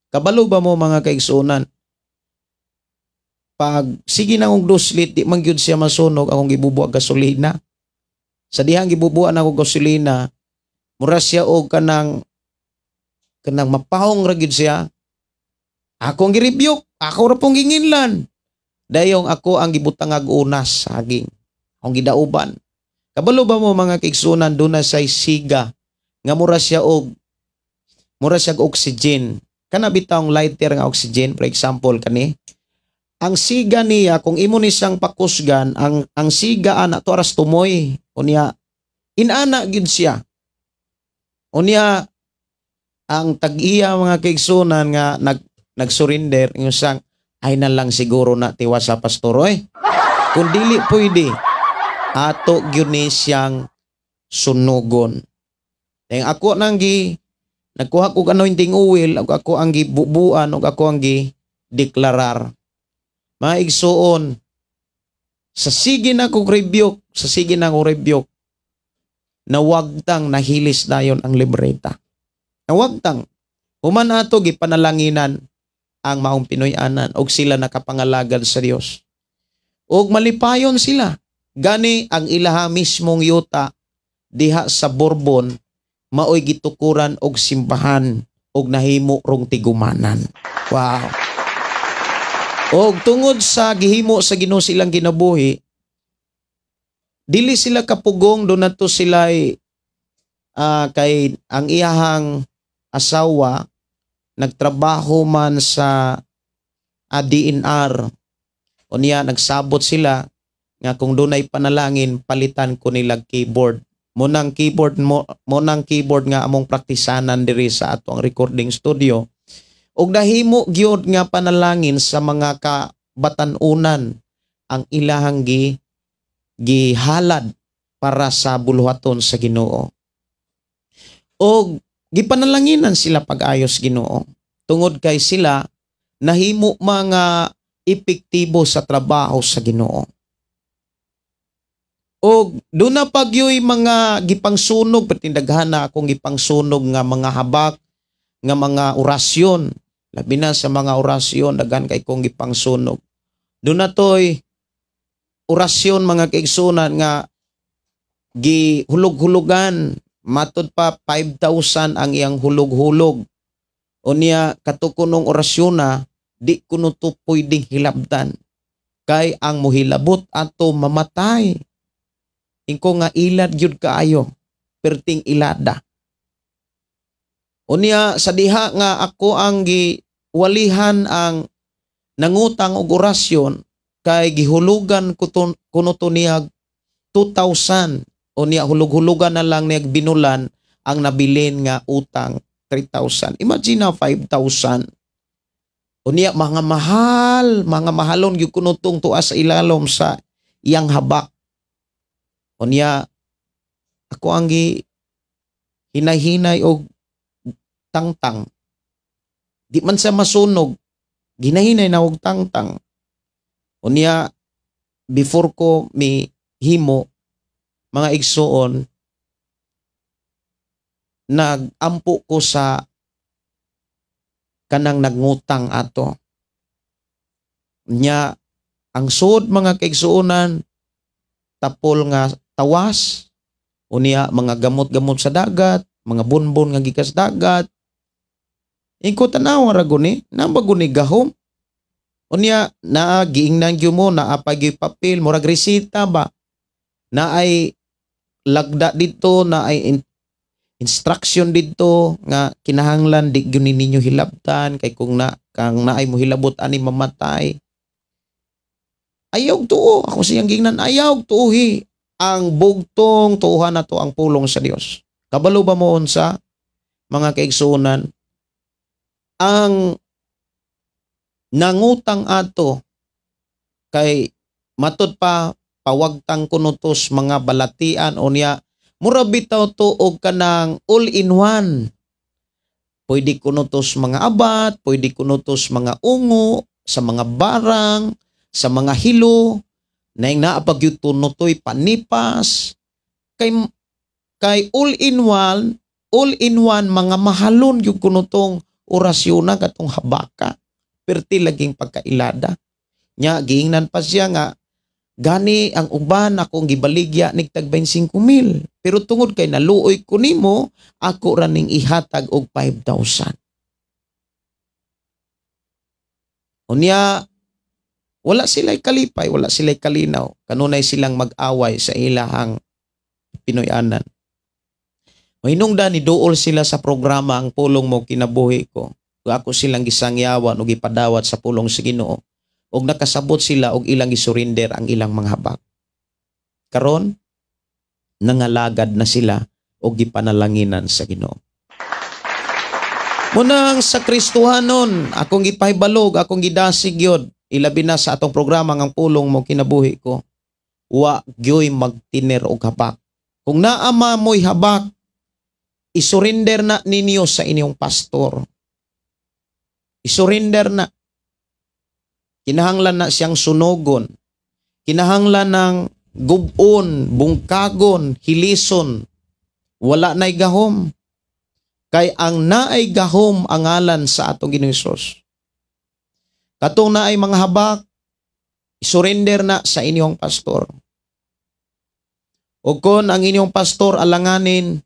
Kabalo ba mo mga kaigsunan? Pag sige na akong duslit, di man gyud siya masunog, akong gibubuak gasolina. Sa dihang gibubuan ako gasolina, mura siya og kanang mapahong ra gyud siya. Akong girebuke, ako ra pong ginginlan. Dayong ako ang gibutangag unas sa haging. Akong gidauban. Kabalo ba mo mga kaigsunan doon na say siga nga mura siya og oxygen. Kana bitawng lighter nga oxygen, for example kani. ang siga niya kung imo ni siyang pakusgan ang siga ana to aras tumoy unya inana gyud siya unya ang tag-iya mga kaigsunan nga nag-surrender yung sang ay na lang siguro na tiwas sa pastor oy kung dili pwede ato gyud ni siyang sunugon dahil ako nang nagkuha ko anointing oil ako ang gibubuan ug ako ang gi-deklarar. Mga igsuon, sa sige na kong rebuke, na wagtang nahilis dayon ang libreta. Na wagtang, human ato gipanalanginan ang maong Pinoy-anan og sila nakapangalagad sa Dios. Og malipayon sila, gani ang ilaha mismong yuta diha sa Bourbon, maoy gitukuran og simbahan og nahimo rong tigumanan. Wow. Og tungod sa gihimo sa Ginoo silang kinabuhi, dili sila kapugong do nato sila kay ang iyahang asawa nagtrabaho man sa DNR. Unya nagsabot sila nga kung dunay panalangin palitan ko nilag keyboard. Munang keyboard nga among praktisanan diri sa atong recording studio. Og nahimo gyud nga panalangin sa mga kabatan-unan ang ilahang gihalad para sa buluhaton sa Ginoo. Og gipanalanginan sila pag-ayos Ginoo. Tungod kay sila nahimo mga epektibo sa trabaho sa Ginoo. Og doon na pagyoy mga gipangsunog, pertindaghan na akong gipangsunog nga mga habak, nga mga orasyon. Labi na sa mga orasyon, daghan kay kong gipangsunog. Doon na to'y orasyon mga kaigsunan nga gihulog-hulugan. Matod pa 5,000 ang iyang hulog-hulog. O niya katukunong orasyon na di kuno to pwedeng hilabdan. Kay ang muhilabot ato mamatay. Ingko nga ilad yun kaayo. Perting ilada. Unya sa diha nga ako ang giwalihan ang nangutang og orasyon kay gihulugan kuno to niya 2,000. Unya hulug-hulugan na lang niya binulan ang nabilin nga utang 3,000. Imagine na 5,000. Unya mga mahalon gyud kuno tong tuwa sa ilalom sa iyang habak. Unya ako ang hinay-hinay og tangtang. Di man sa masunog, ginahinay na og tangtang. Unya, before ko himo, mga igsuon, nagampo ko sa kanang nagngutang ato. Unya, ang suod mga kaigsuonan, tapol nga tawas, unya mga gamot-gamot sa dagat, mga bunbon nga gikas dagat. Ingko tanaw ra guni, namba guni gahom. Unya na giingnan gyud mo na apay papel murag resita ba. Na ay lagda dito, na ay instruction dito nga kinahanglan di gyud ninyo hilabtan kay kung kang naay mo hilabot ani mamatay. Ayaw tuo, ako siyang gingnan, ayaw tuuhi ang bugtong tuuhan na to ang pulong sa Dios. Kabalo ba mo unsa mga kaigsunan? Ang nangutang ato kay matud pa pawagtang kunutos mga balatian o niya mura bitaw to og kanang all-in-one. Pwede kunutos mga abat, pwede kunutos mga ungo, sa mga barang, sa mga hilo, na yung naapagyud tunutoy panipas, kay all-in-one mga mahalon yung kunutong orasyon na katong habaka, perti laging pagkailada. Nya, giingnan pa siya nga, gani ang uban akong gibaligya nigtag 25,000. Pero tungod kay naluoy ko nimo, ako raning ihatag og 5,000. Unya, wala sila'y kalipay, wala sila'y kalinaw. Kanunay silang mag-away sa ilahang Pinoy-anan. Mahinungdan ni duol sila sa programa ang pulong mo kinabuhi ko. Ako silang gisangyawan o gipadawat sa pulong sa Ginoo. og nakasabot sila og ilang isurrender ang ilang mga habak. Karon nangalagad na sila og gipanalanginan sa Ginoo. Munang sa Kristohanon, akong gipahibalog, akong gidasig yod, ilabi na sa atong programa ang pulong mo kinabuhi ko. Wa gyoy magtiner og habak. Kung naama mo'y habak, isurrender na ninyo sa inyong pastor. Isurrender na. Kinahanglan na siyang sunogon. Kinahanglan ng gubon, bungkagon, hilison. Wala na'y gahom. Kay ang naay gahom ang ngalan sa atong Ginoong Hesus. Katong naay mga habak, isurrender na sa inyong pastor. O kung ang inyong pastor alanganin,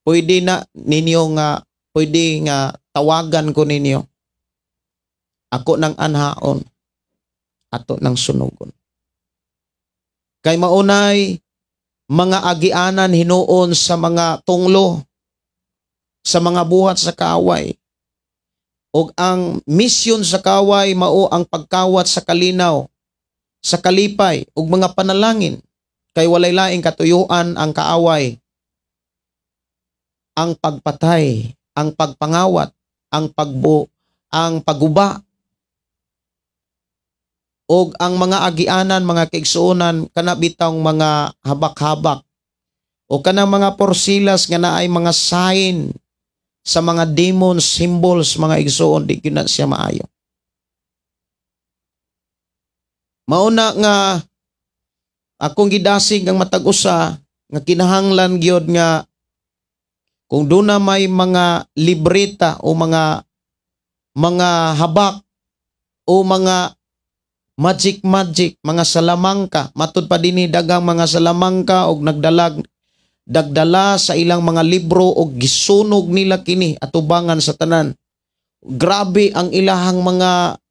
pwede na ninyo nga, pwede nga tawagan ko ninyo. Ako ng anhaon, ato ng sunugon. Kay maunay, mga agianan hinuon sa mga tunglo, sa mga buhat sa kaaway. O ang misyon sa kaaway mao ang pagkawat sa kalinaw, sa kalipay, ug mga panalangin. Kay walay laing katuyuan ang kaaway, ang pagpatay, ang pagpangawat, ang paguba, o ang mga agianan, mga kaigsuonan, kanabitang mga habak-habak, o kanang mga porsilas nga naay mga sign sa mga demons, symbols, mga igsuon, di yun na siya maayo. Mauna nga, akong gidasig ang matag-usa, nga kinahanglan gyud nga, kung doon na may mga libreta o mga habak o mga magic, mga salamangka, matud pa dinhi dagang mga salamangka og dagdala sa ilang mga libro o gisunog nila kini atubangan sa tanan. Grabe ang ilahang mga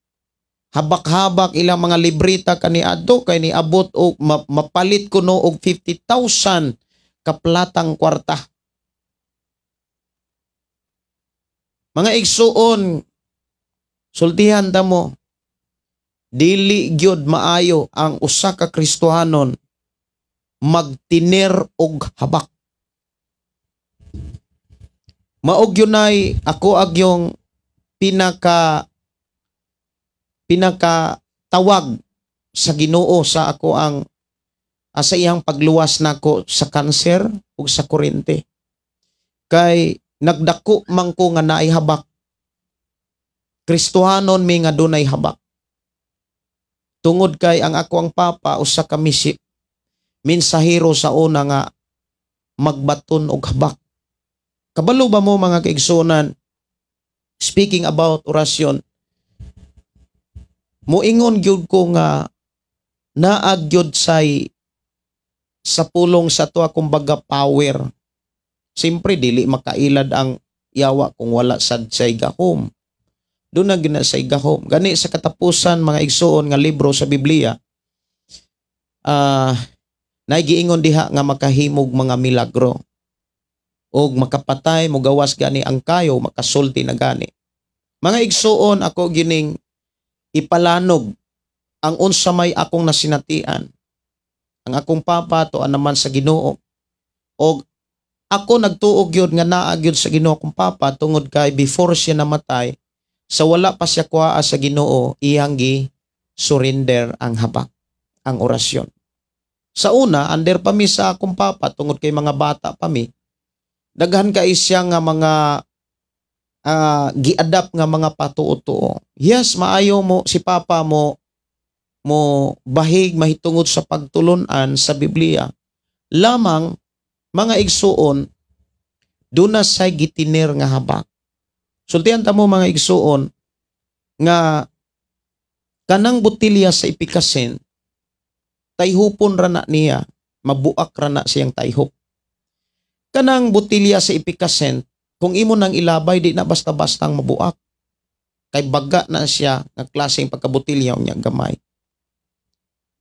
habak-habak, ilang mga libreta kaniadto kay niabot og mapalit kuno og 50,000 kaplatang kwarta. Mga igsuon, sultihan ta mo, dili gyud maayo ang usa ka Kristohanon magtiner og habak. Maog yunay ako agyong pinaka tawag sa Ginoo sa ako ang sa iyang pagluwas nako sa kanser ug sa kurente. Kay nagdako man ko nga naay habak. Kristohanon mi nga dunay habak. Tungod kay ang ako ang papa usa ka minsahero sa una nga magbaton og habak. Kabalo ba mo mga kaigsunan, speaking about orasyon, moingon gyud ko nga naag gyud say sa pulong sa to kumbaga power. Siyempre dili makailad ang yawa kung wala sad say gahom. Doon na gina say gahom. Gani sa katapusan mga igsuon nga libro sa Biblia, naigiingon diha nga makahimog mga milagro og makapatay mo gawas gani ang kayo makasulti na gani. Mga igsuon ako gining ipalanog ang unsa may akong nasinatian. Ang akong papa to naman sa Ginoo. Og ako nagtuog yun nga naag yun sa Ginoo kong papa tungod kay before siya namatay, sa wala pa siya kuha sa Ginoo, iyang surrender ang habak, ang orasyon. Sa una, under pa mi sa akong papa tungod kay mga bata pa mi, daghan kay siya nga mga gi-adapt nga mga patuo-tuo. Yes, maayo mo si papa mo bahig mahitungod sa pagtulunan sa Biblia. Lamang mga igsuon doon na say gitiner nga habak. Sultihan ta mo mga igsuon nga kanang botilya sa ipikasen tayhupon ra na niya, mabuak ra na siyang tayhop. Kanang botilya sa ipikasen kung imo nang ilabay di na basta-bastang mabuak. Kay baga na siya nga klaseng pagkabotilya niya gamay.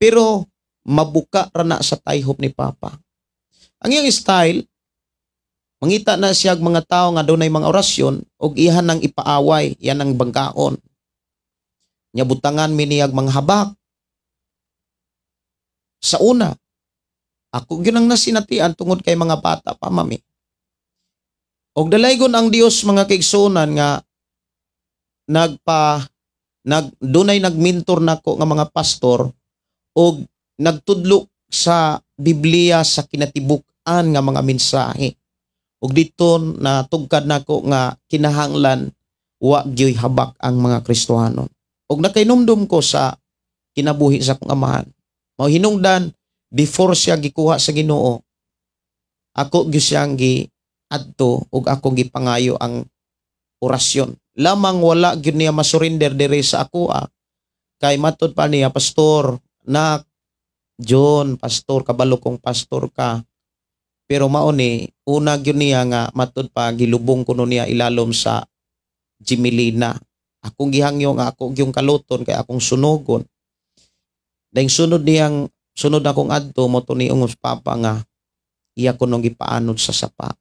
Pero mabuka ra na sa tayhop ni papa. Ang iyang style, mangita na siya mga tao nga doon ay mga orasyon o ihan ng ipaaway, yan ang bangkaon. nya butangan mi niyag manghabak. Sa una, ako gyud ang nasinatian tungod kay mga bata pa mami. Og dalaygon ang Dios mga kaigsunan nga dunay nagmentor nako nga mga pastor og nagtudlo sa Biblia sa kinatibuk-an nga mga mensahe. Ug dito na tugkad nako nga kinahanglan wa gyoy habak ang mga Kristohanon. Ug nakainomdom ko sa kinabuhi sa akong amahan. Mao hinungdan before siya gikuha sa Ginoo, ako gyud siyang giadto ug akong gipangayo ang orasyon. Lamang wala gyud niya masurrender diri sa ako kay matud pa niya, pastor, na John, pastor, kabalo kong pastor ka. Pero mao ni una gyud niya nga matud pa gilubong kuno niya ilalom sa Jimelina. Akong gihangyo nga ako gyung kaluton kay akong sunogon. Dahil sunod akong adto mo to ni ungos papa nga iya ko nung gipaanod sa sapa.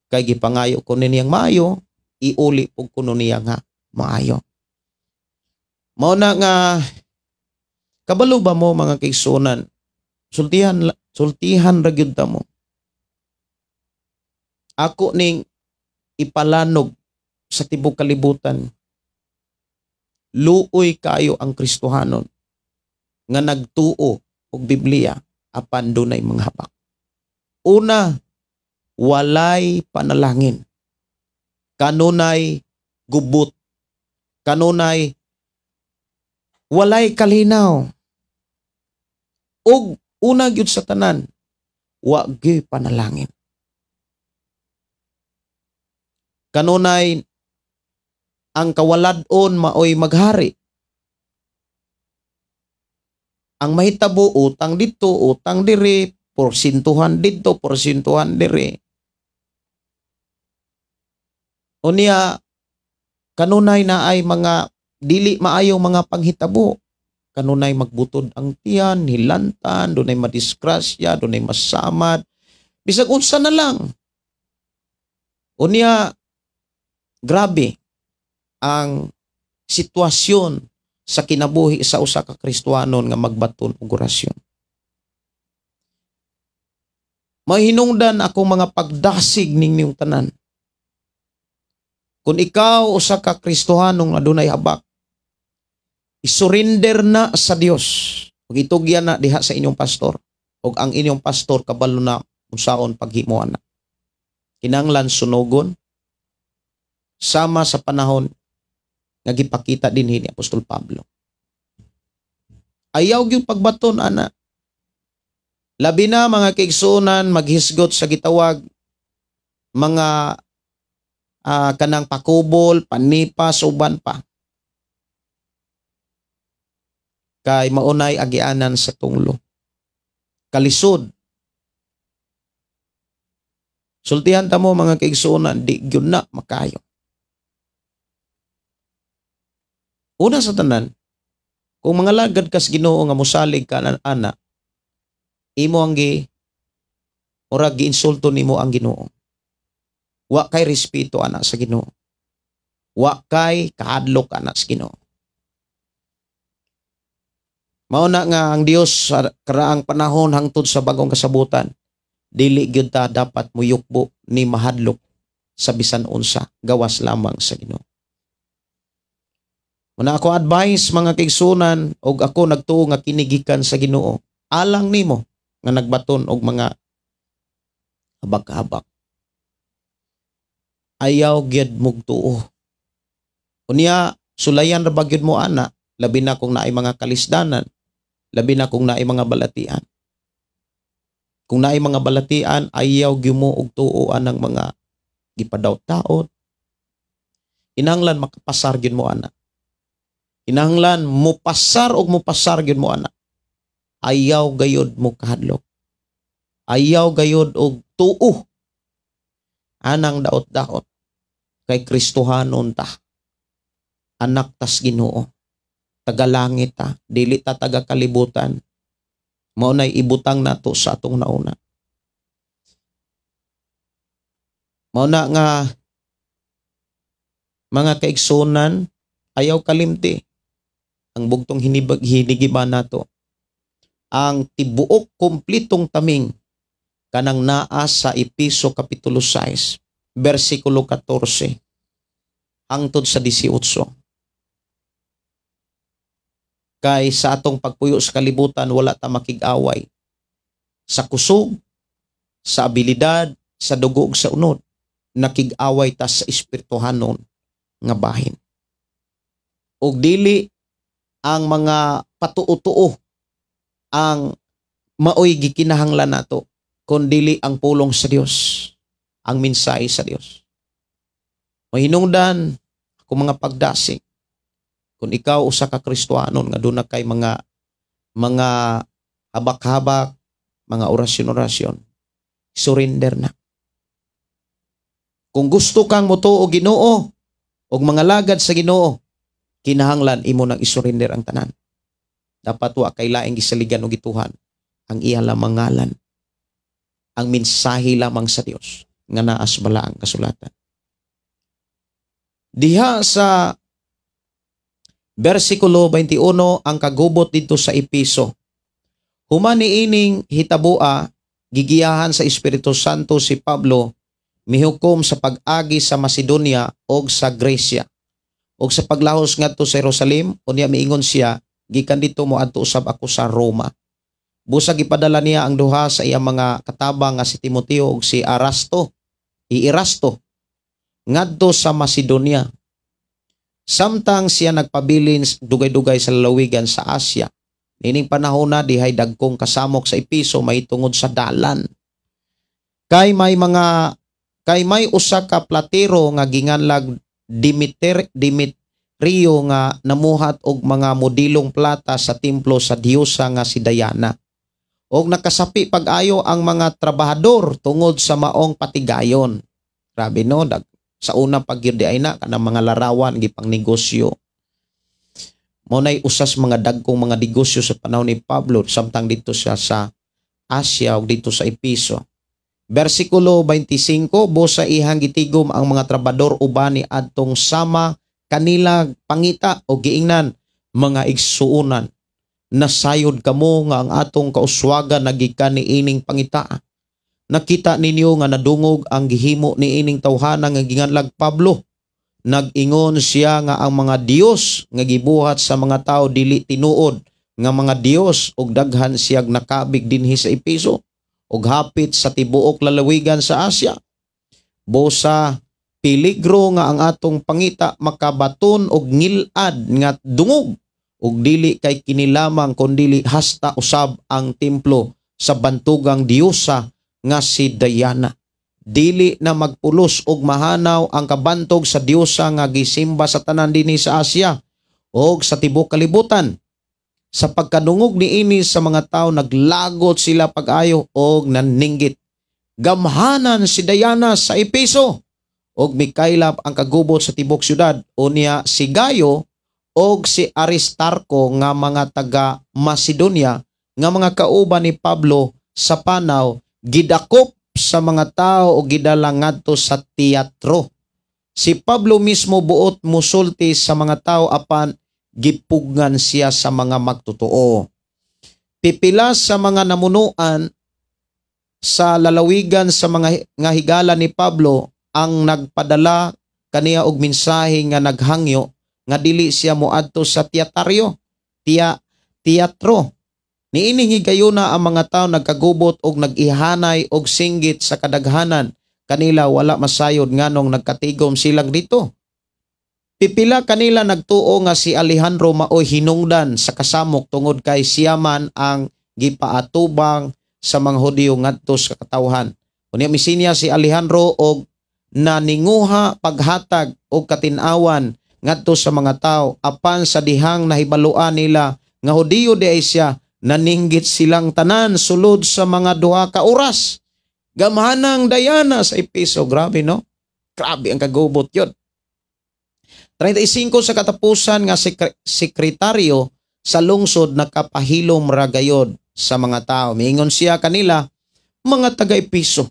Kay gipangayo ko niyang maayo, iuli po kuno niya nga maayo. Mao na nga kabalo ba mo mga kaigsunan? Sultihan ra gyud ta mo. Ako ning ipalanog sa tibok kalibutan. Luoy kayo ang Kristohanon nga nagtuo og Biblia apan dunay mga habak. Una, walay panalangin. Kanunay gubot. Kanunay walay kalinaw. Og una gyud sa tanan, wa gyud panalangin. Kanunay ang kawalad-on maoy maghari. Ang mahitabo utang dito, utang diri, porsintuhan dito, porsintuhan diri. Unya kanunay na ay mga dili maayong mga panghitabo. Kanunay magbutod ang tiyan, hilantan, dunay madisgrasya, dunay masamad. Bisag unsa na lang. Unya grabe ang sitwasyon sa kinabuhi sa usa ka Kristohanon nga magbaton og orasyon. Mahinungdan akong mga pagdasig ninyong tanan. Kung ikaw usa ka Kristohanong adunay habak, isurrender na sa Dios. Ug itugyan na diha sa inyong pastor. Ug ang inyong pastor kabalo na unsaon paghimuan na. Kinahanglan sunogon sama sa panahon nga gipakita din ni Apostol Pablo. Ayaw gyud pagbaton ana. Labi na mga kaigsunan maghisgot sa gitawag mga kanang pakubol, panipas, uban pa. Kay maunay agianan sa tunglo. Kalisod. Sultihan ta mo mga kaigsunan, di gyud na makayo. Una sa tanan, kung mga lagad kas Ginoo nga mosalig ka ana, imo ang murag giinsulto nimo ang Ginoo. Wa kay respeto ana sa Ginoo. Wa kay kahadlok ana sa Ginoo. Mao na nga ang Dios sa karaang panahon hangtod sa bagong kasabutan, dili gyud ta dapat muyukbo ni mahadlok sa bisan unsa, gawas lamang sa Ginoo. Muna ako advice mga kaigsunan og ako nagtuo nga kinigikan sa Ginoo. Alang nimo nga nagbaton og mga habak-habak. Ayaw gyud mog tuo. Unya sulayan ra bagyud mo ana, labi na kung naay mga kalisdanan, labi na kung naay mga balatian. Kung naay mga balatian, ayaw gyud mo og tuoan ng mga gipadawt-taot. Kinahanglan makapasar gyud mo ana. Kinahanglan mo pasar og mo pasar gyud mo ana. Ayaw gayod mo kahadlok. Ayaw gayod og tuo. Anang daot-daot kay Kristohanon ta. Anak tas Ginoo. Tagalangit ta, dili ta taga kalibutan. Mao nay ibutang nato sa atong nauna. Mao na nga mga kaigsunan, ayaw kalimti. ang bugtong hinigiban nato, ang tibuok kumplitong taming kanang naa sa Epeso Kapitulo 6, versikulo 14, hangtod sa 18. Kay sa atong pagpuyo sa kalibutan, wala ta makig-away sa kusog, sa abilidad, sa dugog, sa unod. Nakig-away ta sa espirituhanon nga bahin. Og dili ang mga patuo-tuo ang maoy gikinahanglan nato, kundili ang pulong sa Dios, ang mensahe sa Dios. Mahinungdan ako mga pagdasig, kung ikaw usa ka Kristohanon nga doon na kay mga habak-habak, mga orasyon-orasyon, surrender na. Kung gusto kang motuo Ginoo og mga lagad sa Ginoo, kinahanglan imo nang isurrender ang tanan. Dapat wa kay laing gisaligan og gituhan ang iya lamang ngalan, ang mensahe lamang sa Dios nga naas bala ang kasulatan. Diha sa versikulo 21 ang kagubot dito sa Epeso. Human niining hitabua, gigiyahan sa Espiritu Santo si Pablo mihukom sa pag-agi sa Macedonia o sa Grecia. O sa paglahos ngadto sa Jerusalem, unya miingon siya, gikan dito mo adto usab ako sa Roma. Busa gipadala niya ang duha sa iyang mga katabang nga si Timoteo ug si Erasto ngadto sa Macedonia. Samtang siya nagpabilin dugay-dugay sa lalawigan sa Asia. Nining panahon na dihay dagkong kasamok sa Epeso may tungod sa dalan. Kay may usa ka platero nga ginganlag Demetrio nga namuhat og mga modilong plata sa templo sa diyosa nga si Diana. Og nakasapi pag-ayo ang mga trabahador tungod sa maong patigayon. Grabe no, sa una pagyud ay na kanang mga larawan gipang negosyo. Maunay usas mga dagkong mga negosyo sa panahon ni Pablo samtang dito siya sa Asia ug dito sa Epeso. Versikulo 25, busa ihang gitigom ang mga trabador uban ni adtong sama kanila pangita o giingnan mga igsuunan. Nasayod kamo nga ang atong kauswagan nagikan ni ining pangita. Nakita ninyo nga nadungog ang gihimo ni ining tawhana nga ginganlag Pablo. Nag-ingon siya nga ang mga Dios nga gibuhat sa mga tao dili tinuod nga mga Dios og daghan siyag nakabig dinhi sa Epeso og hapit sa tibuok lalawigan sa Asia. Bosa peligro nga ang atong pangita makabaton og ngilad nga dungog ug dili kay kini lamang kundili hasta usab ang templo sa bantugang diyosa nga si Diana. Dili na magpulos og mahanaw ang kabantog sa diyosa nga gisimba sa tanan dinhi sa Asia og sa tibuok kalibutan. Sa pagkadungog niini sa mga tao, naglagot sila pag-ayo og naninggit. Gamhanan si Diana sa Epeso og mikaylap ang kagubot sa tibok syudad. Unya si Gayo og si Aristarco nga mga taga Macedonia nga mga kauban ni Pablo sa panaw, gidakop sa mga tao o gidala ngadto sa teatro. Si Pablo mismo buot musulti sa mga tao apan gipugnan siya sa mga magtotoo. Pipila sa mga namunuan sa lalawigan sa mga nga higala ni Pablo ang nagpadala kaniya og mensahe nga naghangyo nga dili siya moadto sa teatro. Niining higayuna ang mga tao nagkagubot og nag-ihanay og singgit sa kadaghanan. Kanila wala masayod nganong nagkatigom silang dito. Pipila kanila nagtuo nga si Alejandro maoy hinungdan sa kasamok tungod kay siya man ang gipaatubang sa mga Hudiyo ngadto sa katawhan. Unya misinya si Alejandro og naninguha paghatag og katin-awan ngadto sa mga tao apan sa dihang nahibaluan nila nga Hudiyo di ay siya, naninggit silang tanan sulod sa mga duha ka oras. Gamhanang Diana sa Epeso. Grabe no? Grabe ang kagubot yun. 35 sa katapusan nga sekretaryo sa lungsod nakapahilom ragayod sa mga tao. Miingon siya kanila, mga taga-Epeso.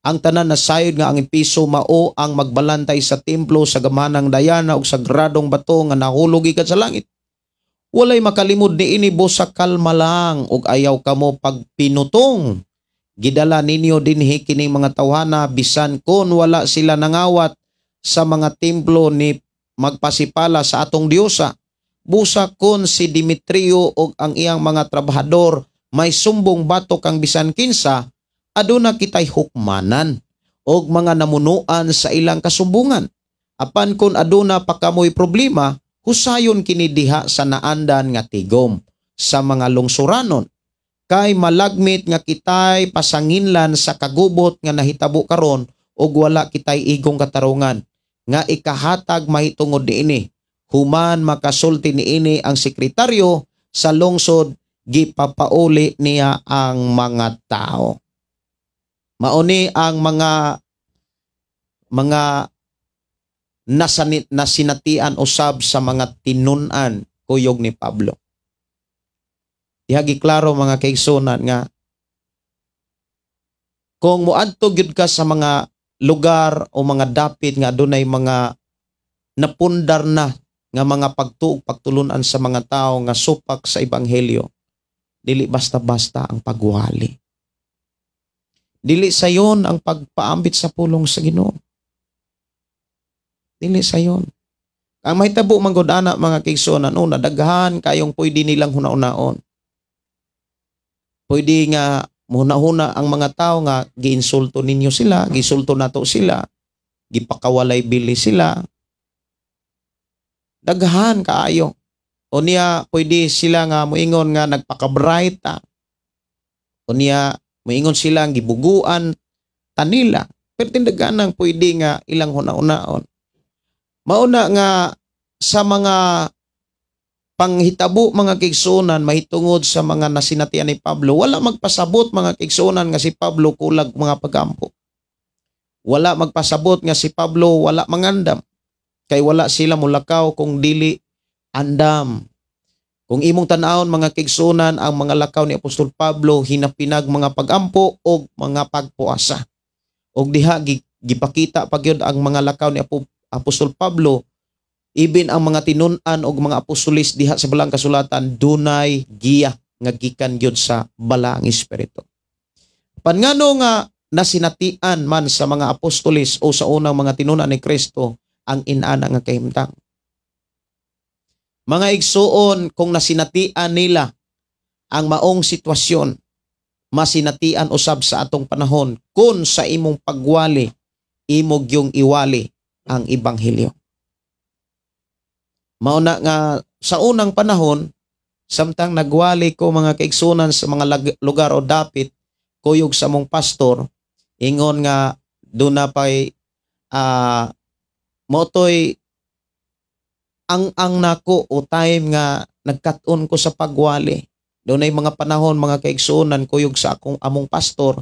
Ang tanan na sayod nga ang Epeso mao ang magbalantay sa templo sa gamhanang Diana o sagradong bato nga nahulog ikat sa langit. Walay makalimod ni ini busa kalma lang ug ayaw kamo pagpinutong. Gidala ninyo dinhi kining mga tawhana bisan kon wala sila nangawat sa mga templo ni magpasipala sa atong Diyosa. Busa kon si Demetrio ug ang iyang mga trabahador may sumbong batok kang bisan kinsa, aduna kitay hukmanan og mga namunuan sa ilang kasumbungan. Apan kun aduna pa kamoy problema, husayon kini diha sa naandan nga tigom sa mga lungsuranon. Kay malagmit nga kitay pasanginlan sa kagubot nga nahitabo karon ug wala kitay igong katarungan nga ikahatag mahitungod niini. Human makasulti niini ang sekretaryo sa lungsod, gipapauli niya ang mga tao. Mauni ang mga nasinatian usab sa mga tinunan kuyog ni Pablo. Ihagi klaro mga kaigsunan nga kung muadto gyud ka sa mga lugar o mga dapit nga adunay mga napundar na nga mga pagtuog pagtulunan sa mga tao nga supak sa ebanghelyo, dili basta-basta ang pagwali. Dili sayon ang pagpaambit sa pulong sa Ginoo. Dili sayon. Ang mahitabo man gud ana mga kaigsunan, una daghan kayong pwede nilang hunaon. Pwede nga muna-huna ang mga tao nga giinsulto ninyo sila, gisulto nato sila, gipakawalay bili sila. Daghan kaayo. O niya pwede sila nga moingon nga nagpaka-bright. O niya moingon sila ang gibuguan tanila. Pero tindaganang pwede nga ilang hunaon. Mauna nga sa mga panghitabo mga kaigsunan mahitungod sa mga nasinatian ni Pablo, wala magpasabot mga kaigsunan nga si Pablo kulag mga pagampo. Wala magpasabot nga si Pablo wala mangandam. Kay wala sila mulakaw kung dili andam. Kung imong tan-awon mga kaigsunan ang mga lakaw ni Apostol Pablo hinapinag mga pagampo o mga pagpuasa. Og diha gipakita pagyud ang mga lakaw ni Apostol Pablo, ibin ang mga tinun-an og mga apostolis diha sa balang kasulatan dunay giya nga gikan gyud sa balang espiritu. Pangano nga nasinatian man sa mga apostolis o sa unang mga tinun-an ni Kristo ang inana nga kahimtang. Mga igsuon, kung nasinatian nila ang maong sitwasyon, masinatian usab sa atong panahon kun sa imong pagwali, imog yung iwali ang ebanghelyo. Mauna nga sa unang panahon, samtang nagwali ko mga kaigsunan sa mga lugar o dapit, kuyog sa mong pastor, ingon nga doon na pa'y motoy ang nako o time nga nagkat-on ko sa pagwali. Doon ay mga panahon mga kaigsunan kuyog sa among pastor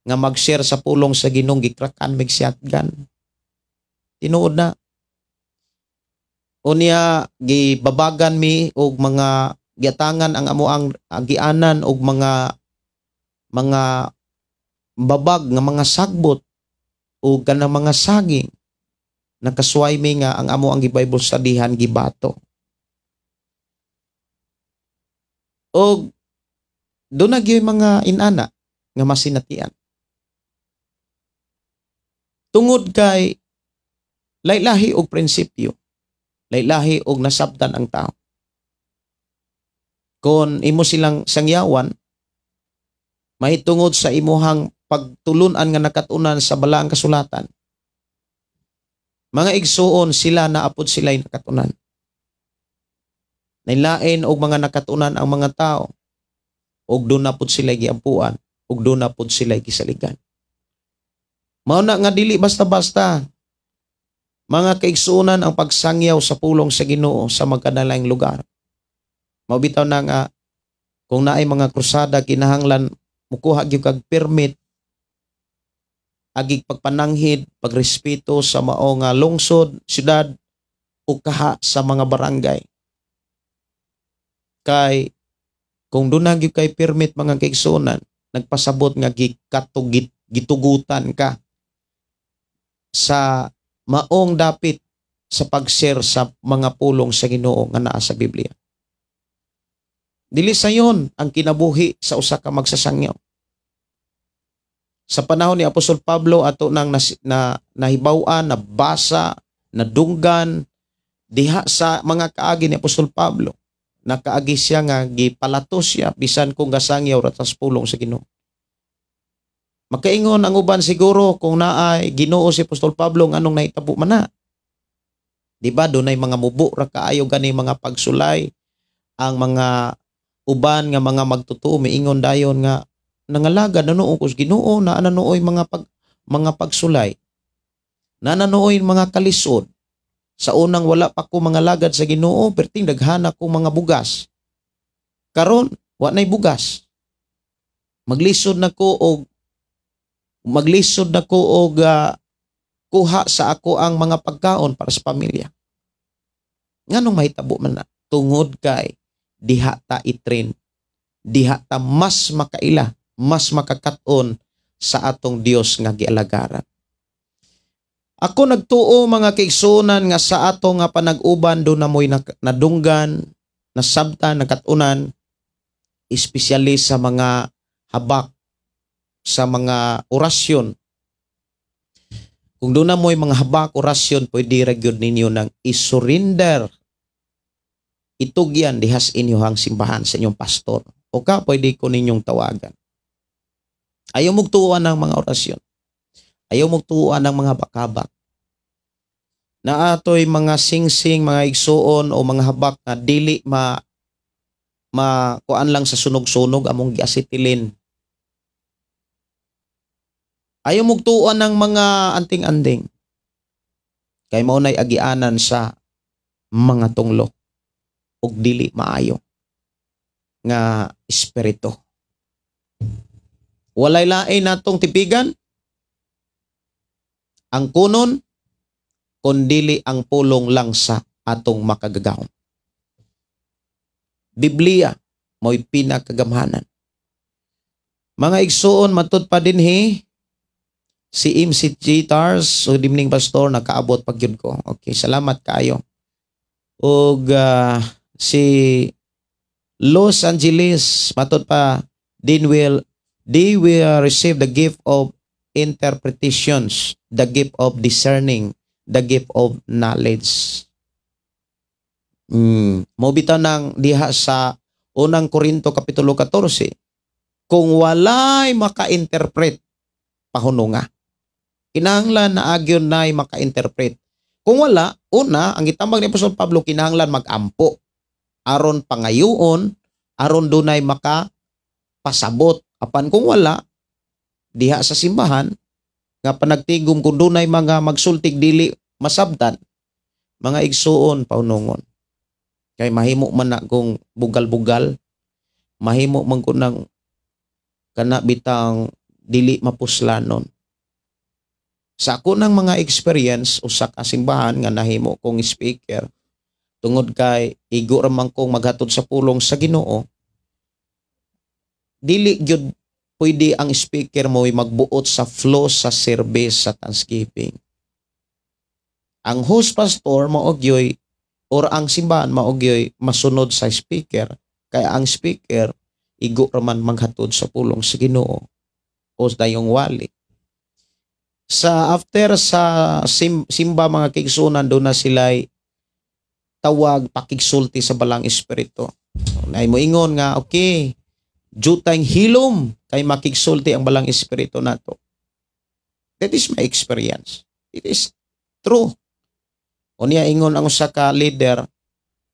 nga mag-share sa pulong sa Ginoo gikrakan mig shotgun. Tinuod na. Unya gibabagan mi og mga giatangan ang amoang gianan og mga babag nga mga sagbot o kanang mga saging. Nakasway mi nga ang amo ang gibible studyhan gibato. Og doon na gyud mga inana nga masinatian. Tungod kay laylahi og prinsipyo, laylahi og nasabtan ang tao. Kung imo silang sangyawan, mahitungod sa imuhang pagtulunan nga nakatunan sa balaang kasulatan, mga igsuon sila naapod sila'y nakatunan. Nailain og mga nakatunan ang mga tao, og doon napod sila'y giampuan, og doon napod sila'y gisaligan. Mauna nga dili basta-basta, mga kaigsunan ang pagsangyaw sa pulong sa Ginoo sa magkadalayng lugar. Mabitaw na nga, kung naay mga krusada, kinahanglan mukuha gyud kag permit, agig pagpananghid, pagrespeto sa mao nga lungsod, syudad, o kaha sa mga barangay. Kay, kung doon na gyud kay permit mga kaigsunan, nagpasabot nga gitugutan ka sa maong dapit sa pag-share sa mga pulong sa Ginoo nga naa sa Biblia. Dili sayon ang kinabuhi sa usa ka magsasangyaw. Sa panahon ni Apostol Pablo ato nang nahibaw-an, nabasa, nadunggan diha sa mga kaagi ni Apostol Pablo. Nakaagi siya nga gipalatos siya bisan kung gasangyaw ratas pulong sa Ginoo. Makaingon ang uban siguro kung naay Ginoo si Apostol Pablo nganong nahitabo man na. Di ba dunay mga mubo ra kaayo gani mga pagsulay ang mga uban nga mga magtutuo miingon dayon nga nangalagad nanoo ko sa Ginoo na nanooy mga pagsulay. Na nanooy mga kalisod. Sa unang wala pa ko mga lagad sa Ginoo perting daghana ko mga bugas. Karon wa nay bugas. Maglisod na ko og kuha sa ako ang mga pagkaon para sa pamilya. Nganong mahitabo man na tungod kay diha ta itrain, diha ta mas makaila, mas makakaton sa atong Dios nga gialagaran. Ako nagtuo mga kaigsunan nga sa ato nga panag-uban do na mo'y nadunggan, nasabtan, nakatunan, espesyally sa mga habak, sa mga orasyon. Kung doon na mo'y mga habak, orasyon, pwede ragyod ninyo ng isurrender. Itugyan dihas inyong simbahan sa inyong pastor. O ka, pwede ko ninyong tawagan. Ayaw magtuuan ng mga orasyon. Ayaw magtuuan ng mga habak-habak. Na ato'y mga sing-sing, mga igsuon o mga habak na dili kuan lang sa sunog-sunog among giasitilin. Ayaw magtuuan ng mga anting-anding. Kay maunay agianan sa mga tunglo ug dili maayo nga espiritu. Walay lain natong tipigan ang kunon kundili ang pulong lang sa atong makagagahom. Biblia mo'y pinakagamhanan. Mga igsuon matud pa dinhi si MC Tars o dimning pastor nakaabot pagyud ko. Okay, salamat kaayo. Ug si Los Angeles matud pa they will receive the gift of interpretations, the gift of discerning, the gift of knowledge. Mobitaw nang diha sa unang Korinto kapitulo 14. Kung walay maka-interpret pahununga. Kinahanglan na agyon nay maka-interpret. Kung wala, una, ang gitambag ni Apostol Pablo kinahanglan magampo. Aron pangayoon, aron dunay makapasabot. Apan kung wala, diha sa simbahan, nga panagtigom kung dunay mga magsultig dili masabtan, mga igsuon paunungon. Kay mahimo man na kung bugal-bugal, mahimo man ko ng kana bitang dili mapuslanon. Sa ako ng mga experience o sa kasimbahan nga nahimo kong speaker, tungod kay igo ramang kong maghatod sa pulong sa Ginoo, dili gyud pwede ang speaker mo magbuot sa flow sa service sa Thanksgiving. Ang host pastor maogyoy or ang simbahan maogyoy masunod sa speaker, kaya ang speaker igo raman maghatod sa pulong sa Ginoo o dayong wali. Sa after sa simba mga kaigsunan doon na sila'y tawag pakigsulti sa balang espiritu. Nay mo ingon nga okay, jutang hilom kay makigsulti ang balang espiritu nato. That is my experience. It is true. Unya ingon ang usa ka leader,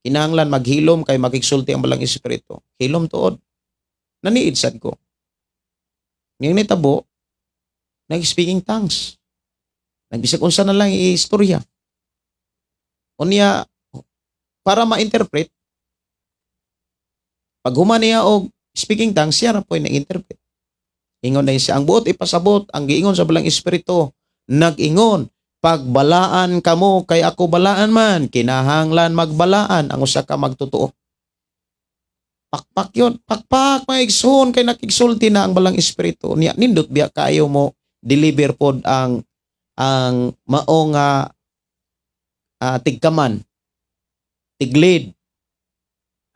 kinahanglan maghilom kay makigsulti ang balang espiritu. Hilom tuod. Naniid sad ko. Ning nitabo, nag-speaking tongues. Nagbisag unsa na lang i-istorya. Unya, para ma-interpret, pag human niya og speaking tongues, siya na po yung nag-interpret. Ingon na siya, ang buot ipasabot, ang giingon sa balang espiritu, nag-ingon, pagbalaan kamo, kay ako balaan man, kinahanglan magbalaan, ang usa ka magtutuo. Pakpak yun, pakpak, maigsoon, kay nakigsulti na ang balang espiritu. Niya, nindot biya kayo mo, deliver pod ang maong tigkaman, tiglid,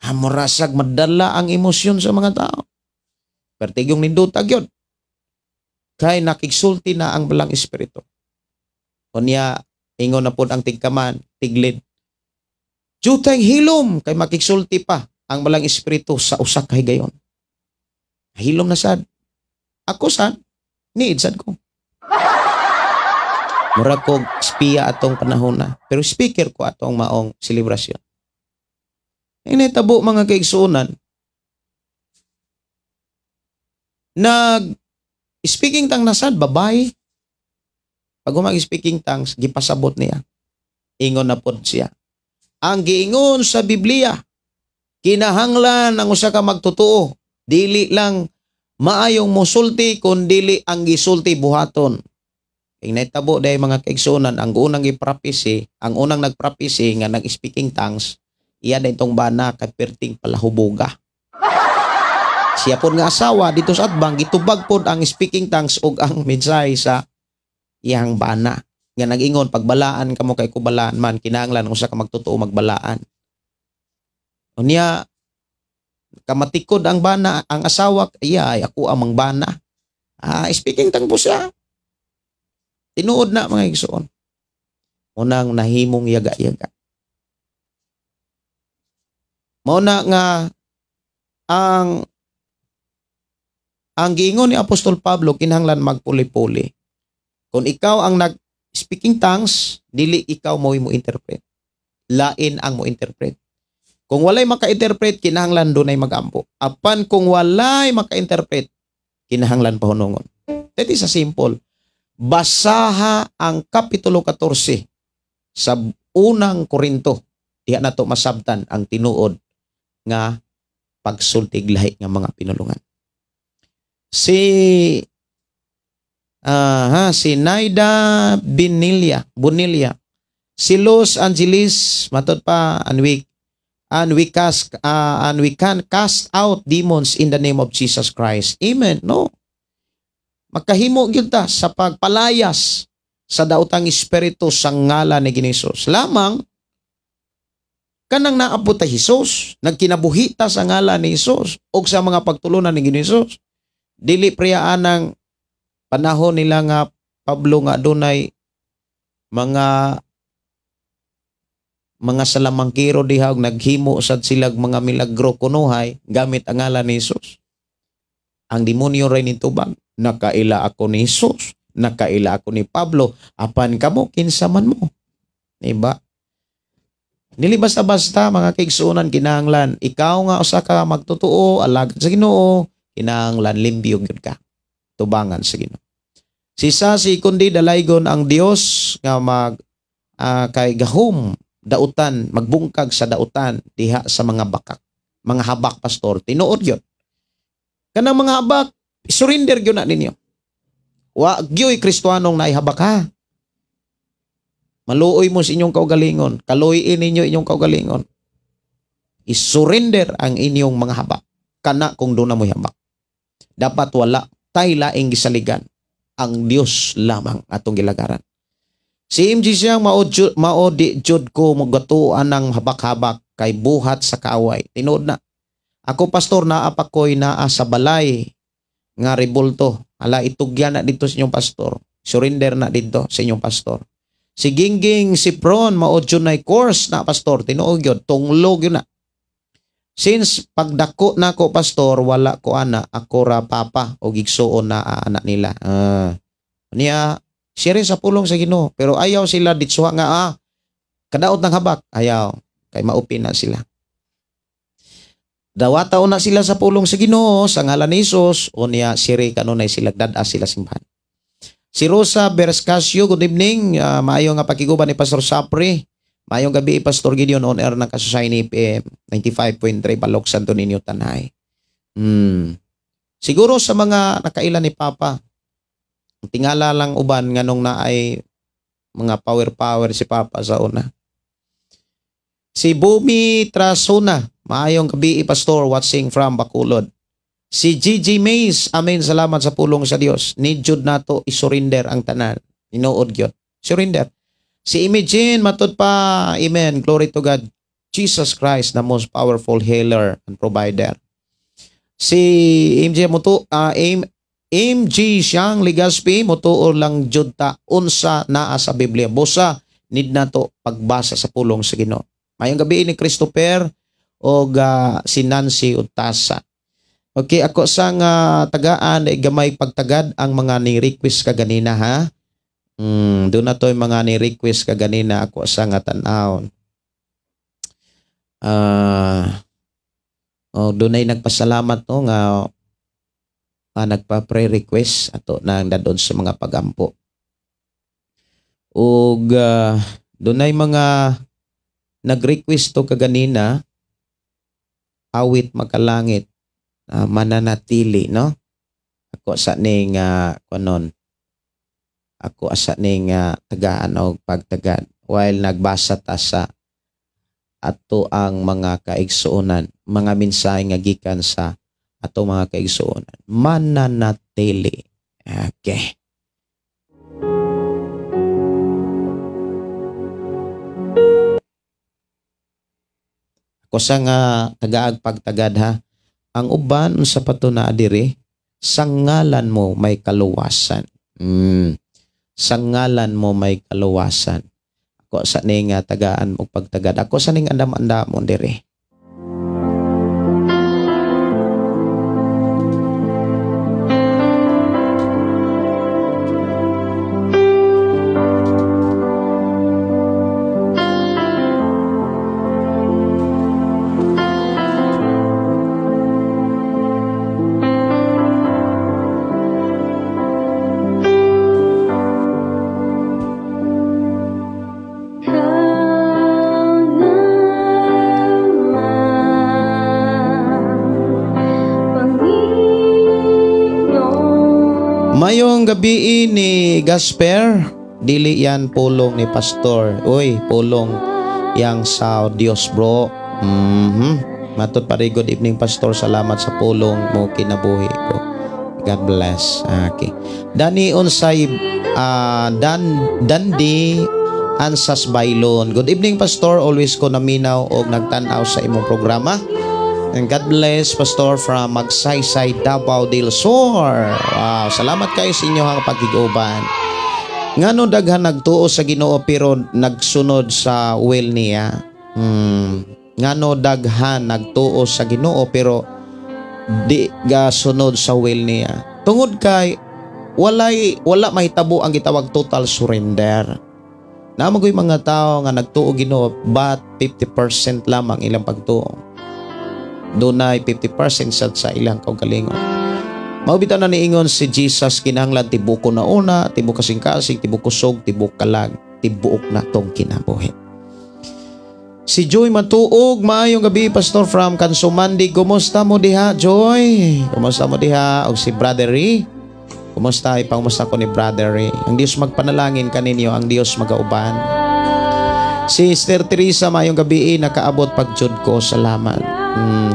Hamurasag madala ang emosyon sa mga tao. Pertigyong nindutag yun. Kay nakigsulti na ang balang espiritu. Unya, ingon na po ang tigkaman, tiglid. Jutay hilom, kay makigsulti pa ang balang espiritu sa usak kay gayon. Hilom na sad. Ako sad, need sad ko. Mura ko spiya atong panahon na. Pero speaker ko atong maong selebrasyon. Initabo mga kaigsuunan, speaking tang nasad, babae. Pag speaking tongues, gipasabot niya. Ingon na pod siya. Ang giingon sa Biblia, kinahanglan ang usa ka magtotoo. Dili lang maayong musulti, kundili ang gisulti buhaton. Initabo day mga kaigsuunan, ang unang giprapisi, ang unang nagprapisi nga nag-speaking tongues, iya na itong bana kay perting palahuboga. Siya po nga asawa dito sa atbang, gitubag po ang speaking tongues o ang mensahe sa iyang bana. Nga nag-ingon, pagbalaan ka mo kay kubalaan man, kinahanglan kung sa ka magtotoo magbalaan. Unya, kamatikod ang bana, ang asawa, ay ako amang bana. Speaking tongues po siya. Tinuod na mga igsoon. Unang nahimong yaga-yaga. Mauna nga ang giingon ni Apostol Pablo kinahanglan magpuli-puli. Kung ikaw ang nag-speaking tongues, dili ikaw mo interpret. Lain ang mo interpret. Kung walay maka-interpret, kinahanglan dunay mag-ampo. Apan kung walay maka-interpret, kinahanglan pahunungon. That is a simple. Basaha ang Kapitulo 14 sa unang Korinto. Diha na to masabtan ang tinuod nga pagsultig lahi nga mga pinulungan. Si Naida Bonilla, si Los Angeles, matod pa, and we can cast out demons in the name of Jesus Christ. Amen. No. Makahimo gyud ta sa pagpalayas sa daotang espiritu sa ngalan ni Hesus. Lamang kanang naabot ta Hesus, nagkinabuhi ta sa ngalan ni Hesus o sa mga pagtulunan ni Hesus. Dili priyaan ang panahon nila nga Pablo nga dunay mga salamangkiro diha og naghimo sad sila mga milagro kunuhay gamit ang ngalan ni Hesus. Ang demonyo ray nitubag, nakaila ako ni Hesus, nakaila ako ni Pablo, apan kamo kinsaman mo. Diba? Dili basta-basta mga kaigsuonan kinahanglan ikaw nga usa ka magtotoo alagad sa Ginoo, kinahanglan limpyo gyud ka. Tubangan sa Ginoo. Si kundi dalaygon ang Dios nga kay gahom dautan, magbungkag sa dautan diha sa mga bakak. Mga habak pastor, tinuod gyud. Kanang mga habak, surrender gyud na ninyo. Wa gyoy Kristiyanong naihabak ha. Maluoy mo sa inyong kaugalingon. Kaluoyin ninyo inyong kaugalingon. I-surrender ang inyong mga habak. Kana kung doon na mo habak. Dapat wala tay laing gisaligan. Ang Dios lamang atong gilagaran. Si MG siyang maodi jud ko magatuan ng habak-habak kay buhat sa kaaway. Tinuod na. Ako pastor naa koy naa sa balay nga rebulto. Ala itugyan na dito sa inyong pastor. Surrender na dito sa inyong pastor. Si Gingging, si Pron, maodyo na course na pastor, tinuog yun, tunglog yun na. Since pagdako na ko pastor, wala ko ana, ako ra papa o gigsuon na anak nila. Niya, siya rin sa pulong sa Ginoo, pero ayaw sila ditsuha nga, kadaot ng habak, ayaw, kay maupin na sila. Dawataon na sila sa pulong sa Ginoo, sa ngalan ni Hesus, o niya, siri kanunay sila, dada sila simbahan. Si Rosa Berescasio, good evening. Maayong nga pakiguban ni Pastor Sapri. Maayong gabi, Pastor Gideon, on air ng Kasusay ni PM 95.3 Balok Santo Niño Tanay. Siguro sa mga nakailan ni Papa, tingala lang uban nga nung na ay mga power si Papa sa una. Si Bumi Trasuna, maayong gabi, Pastor, watching from Bacolod. Si Gigi Mays, amen, salamat sa pulong sa Dios. Need jud nato isurrender ang tanan. Inuod gyud. Surrender. Si Imagine, matod pa, amen, glory to God. Jesus Christ, the most powerful healer and provider. Si MG siyang Ligaspi motuo lang jud ta unsa naa sa Biblia. Busa need na to pagbasa sa pulong sa Ginoo. Mayong gabi ni Christopher o si Nancy Utasa. Okay, ako sang tagaan gamay pagtagad ang mga ni-request ka ganina ha. Doon na to yung mga ni-request ka ganina ako sang tan-awon. Doon ay nagpasalamat no nga nagpa-pre-request ato nang dadon sa mga pagampo. Ug doon ay mga nag-request to kaganina awit makalangit mananatili no. Ako sa ning kunon. Ako asa ning tagaan og pagtagad while nagbasa ta sa ato ang mga kaigsuonan, mga mensahe nga gikan sa ato mga kaigsuonan. Mananatili. Okay. Ako sa nga tagaag pagtagad ha. Ang uban sa pato na adiri, sa ngalan mo may kaluwasan. Sa ngalan mo may kaluwasan. Ako sa ning tagaan mo pagtagad. Ako sa ning andam-andamon diri. Mayong gabi ni Gasper, dili yan pulong ni Pastor. Uy, pulong yang sa Dios bro. Matod pare, good evening Pastor. Salamat sa pulong mo kinabuhi ko. God bless. Okay. Dani unsay Dandi Ansas Bailon. Good evening Pastor. Always ko naminaw og nagtan-aw sa imong programa. And God bless, Pastor, from Magsaysay, Davao del Sur. Wow, salamat kayo sa inyong pagkiguban. Ngano daghan nagtuo sa Ginoo pero nagsunod sa will niya? Ngano daghan nagtuo sa Ginoo pero di gasunod sa will niya? Tungod kay wala mahitabo ang gitawag total surrender. Namagoy mga tao nga nagtuo Ginoo but 50% lamang ilang pagtuo. Dunay 50% sa ilang kaugalingon. Maubitaw na niingon si Jesus kinahanglan tibuko na una, tibuk kasing-kasing, tibuk kusog, tibuk kalag, tibuok na tong kinabuhi. Si Joy Matuog, maayong gabi Pastor from Kansumandi. Kumusta mo diha, Joy? Kumusta mo diha? O si Brother Ray? Kumusta? Ipangumusta ko ni Brother Ray. Ang Diyos magpanalangin kaninyo, ang Diyos magauban. Si Sister Teresa, maayong gabi, nakaabot pagjud ko. Salamat.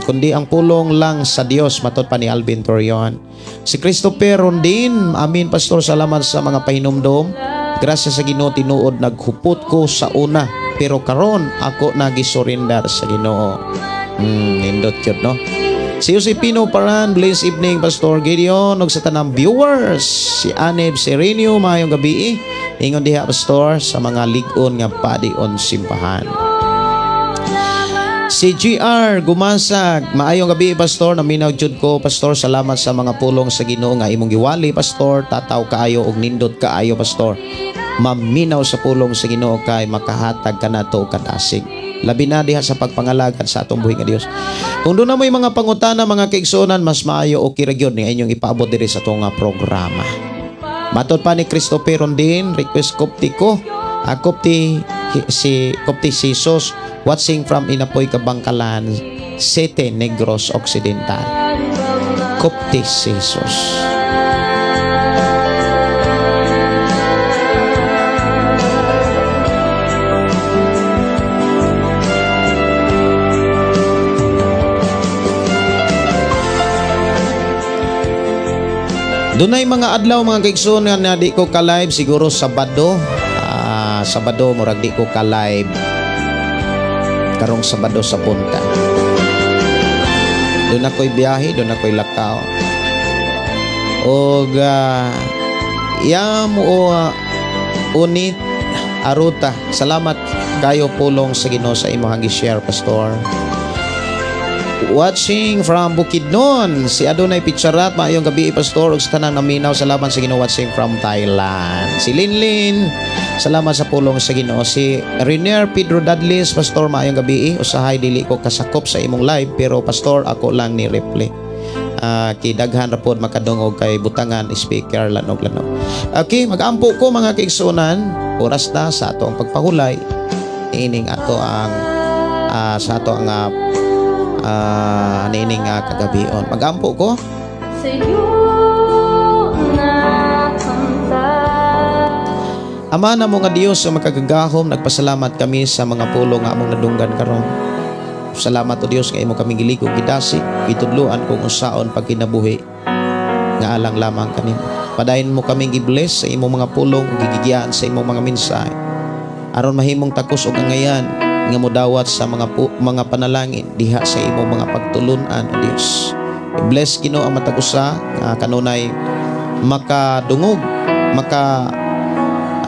Kundi ang pulong lang sa Dios, matot pa ni Alvin Torion. Si Christopher Rondin, amin Pastor, salamat sa mga pahinumdom. Gracias sa Ginoo tinuod naghupot ko sa una, pero karon ako nagisurrender sa Ginoo. Nindot yun, no? Si Josepino Paran, blessed evening Pastor Gideon, og sa tanang viewers. Si Aneb Serenio, mayong gabi. Ingon diha Pastor sa mga ligon nga padion simbahan. Si GR Gumasag, maayong gabi Pastor, naminaw jud ko Pastor, salamat sa mga pulong sa Ginoo nga imong giwali Pastor, tataw kaayo og nindot kaayo Pastor. Maminaw sa pulong sa Ginoo kay makahatag kanato kadasig. Labi na diha sa pagpangalagad sa atong buhi nga Dios. Kung doon na may mga pangutana, mga kaigsuonan, mas maayo o kiragyon ni inyong ipaabot diri sa itong programa. Matod pa ni Christopher Rondin, request kopti ko. Kopti si Jesus, watching from Inapoy, Kabangkalan, Sete Negros Occidental. Kopti si Jesus. Dunay mga adlaw mga kaigsuonan na di ko ka-live, siguro Sabado. Sabado murag di ko ka-live. karong Sabado sa punta. Doon ako'y biyahe, doon ako'y lakaw. O unit aruta. Salamat kayo pulong sa Ginoo sa imong gi-share, Pastor. Watching from Bukidnon, si Adonai Picharat, maayong gabi, Pastor, ug sa tanang naminaw, salamat sa Ginoo. Watching from Thailand, si Linlin, salamat sa pulong sa Ginoo. Si Renier Pedro Dadlis, Pastor, maayong gabi, usahay dili ko kasakop sa imong live, pero Pastor, ako lang ni replay. Kidaghan rapod makadungog kay butangan speaker lanog-lanog. Okay, mag-ampo ko mga kaigsunan, oras na sa ato ang pagpahulay. Ining ato ang sa ato ang nining kagabion. Mag-ampo ko. Ama na mo nga Dios sa makagagahom, nagpasalamat kami sa mga pulong nga among nadunggan karon. Salamat o Dios nga imo kami giligog gidasig, itudloan kung unsaon pagkinabuhi nga alang lamang kanimo. Padayon mo kami gi-bless sa imong mga pulong, gigigiyaan sa imong mga mensahe. Aron mahimong takos og angayan nga modawat sa mga panalangin diha sa imong mga pagtulunan o Dios. I-bless Ginoo ang matag usa nga kanunay makadungog,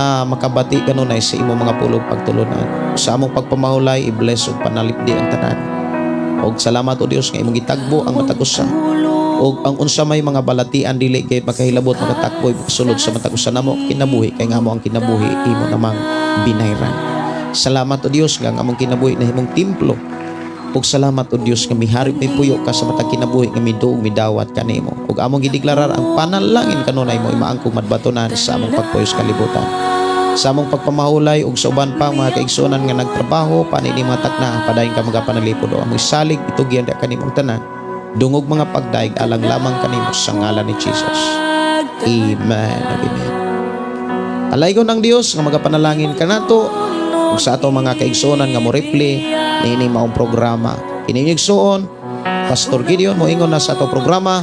makabati kanunay sa imong mga pulong pagtulunan. Sa among pagpamahulay, i-bless ug panalipdi ang tanan. Og salamat o Dios nga imong gitagbo ang matag usa. Og ang unsa may mga balatian dili kay makahilabot makatakboy sulod sa matag usa namo kinabuhi, kay nga mo ang kinabuhi imo namang binayran. Salamat o Dios nga among kinabuhi na himong templo. Ug salamat o Dios nga miharip may puyo ka sa matag kinabuhi nga miduog midawat kanimo. Ug among gideklarar ang panalangin kanunay mo imaangkong madbatonan sa among pagpuyos kalibutan. Sa among pagpamahulay ug sa uban pang mga kaigsunan nga nagtrabaho panini matak na padayon ka magapanalipod o amoy salig itugyan da kanimong tanan. Dungog mga pagdaig alang lamang kanimo sa ngalan ni Jesus. Amen. Amen. Alaygon ang Dios nga magapanalangin kanato ug sa ato mga kaigsunan nga mo replay niini maong programa. Ining igsuon Pastor Gideon mo ingon na sa ato programa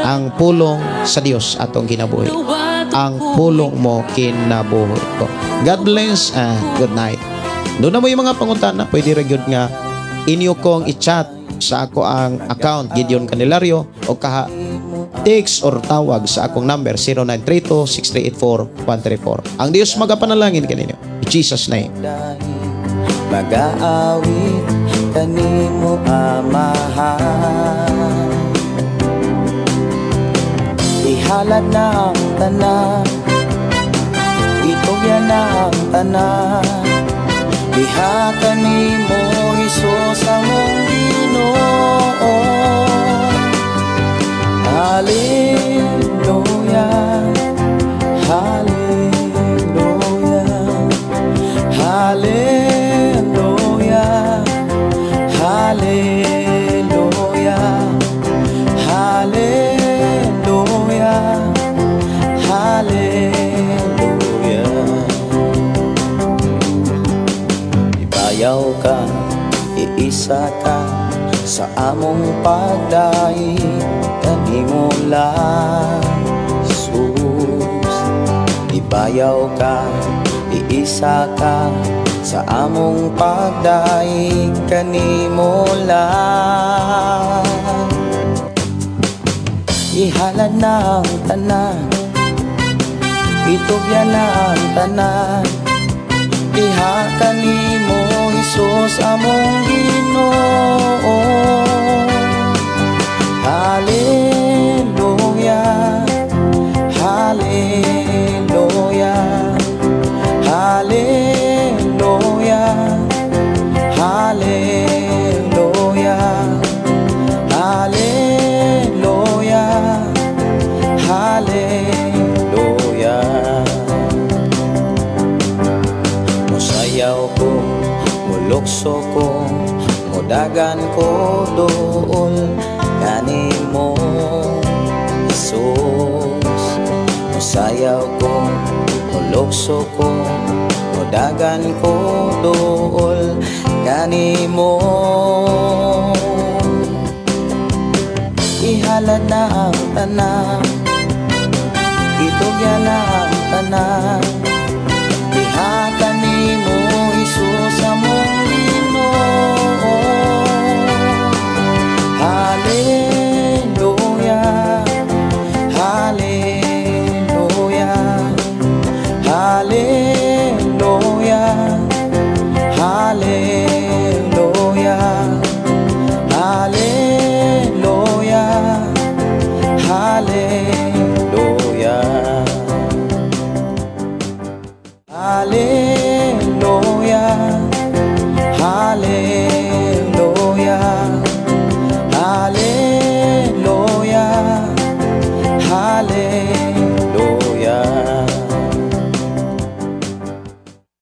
ang pulong sa Dios atong kinabuhi. Ang pulong mo kinabuhi ko. God bless and good night. Doon na mo yung mga pangutana, pwede rin nga inyo kong i-chat sa ako ang account Gideon Candelario o kaha text or tawag sa akong number 0932-6384-134. Ang Diyos magapanalangin kaninyo. In Jesus' name. Mag-aawit kanimo amahan, ihalad na ang tanan, itugyan na ang tanan, diha kanimo Hesus among Ginoo. Hallelujah, hallelujah, hallelujah, hallelujah, hallelujah, hallelujah. Ibayaw ka, iisa ka sa among pagdaig kanimo lang Jesus. Ibayaw ka, iisa ka sa among pagdaig kanimo lang. Ihalad na ang tanan, itugyan na ang tanan, diha kanimo Hesus among Ginoo. Hallelujah, hallelujah, hallelujah, hallelujah, hallelujah, hallelujah. Musayaw ko, mulukso ko, mudagan ko doon kanimo Jesus. Musayaw ko, mulukso ko, mudagan ko doon kanimo. Ihalad na ang tanan, itugyan na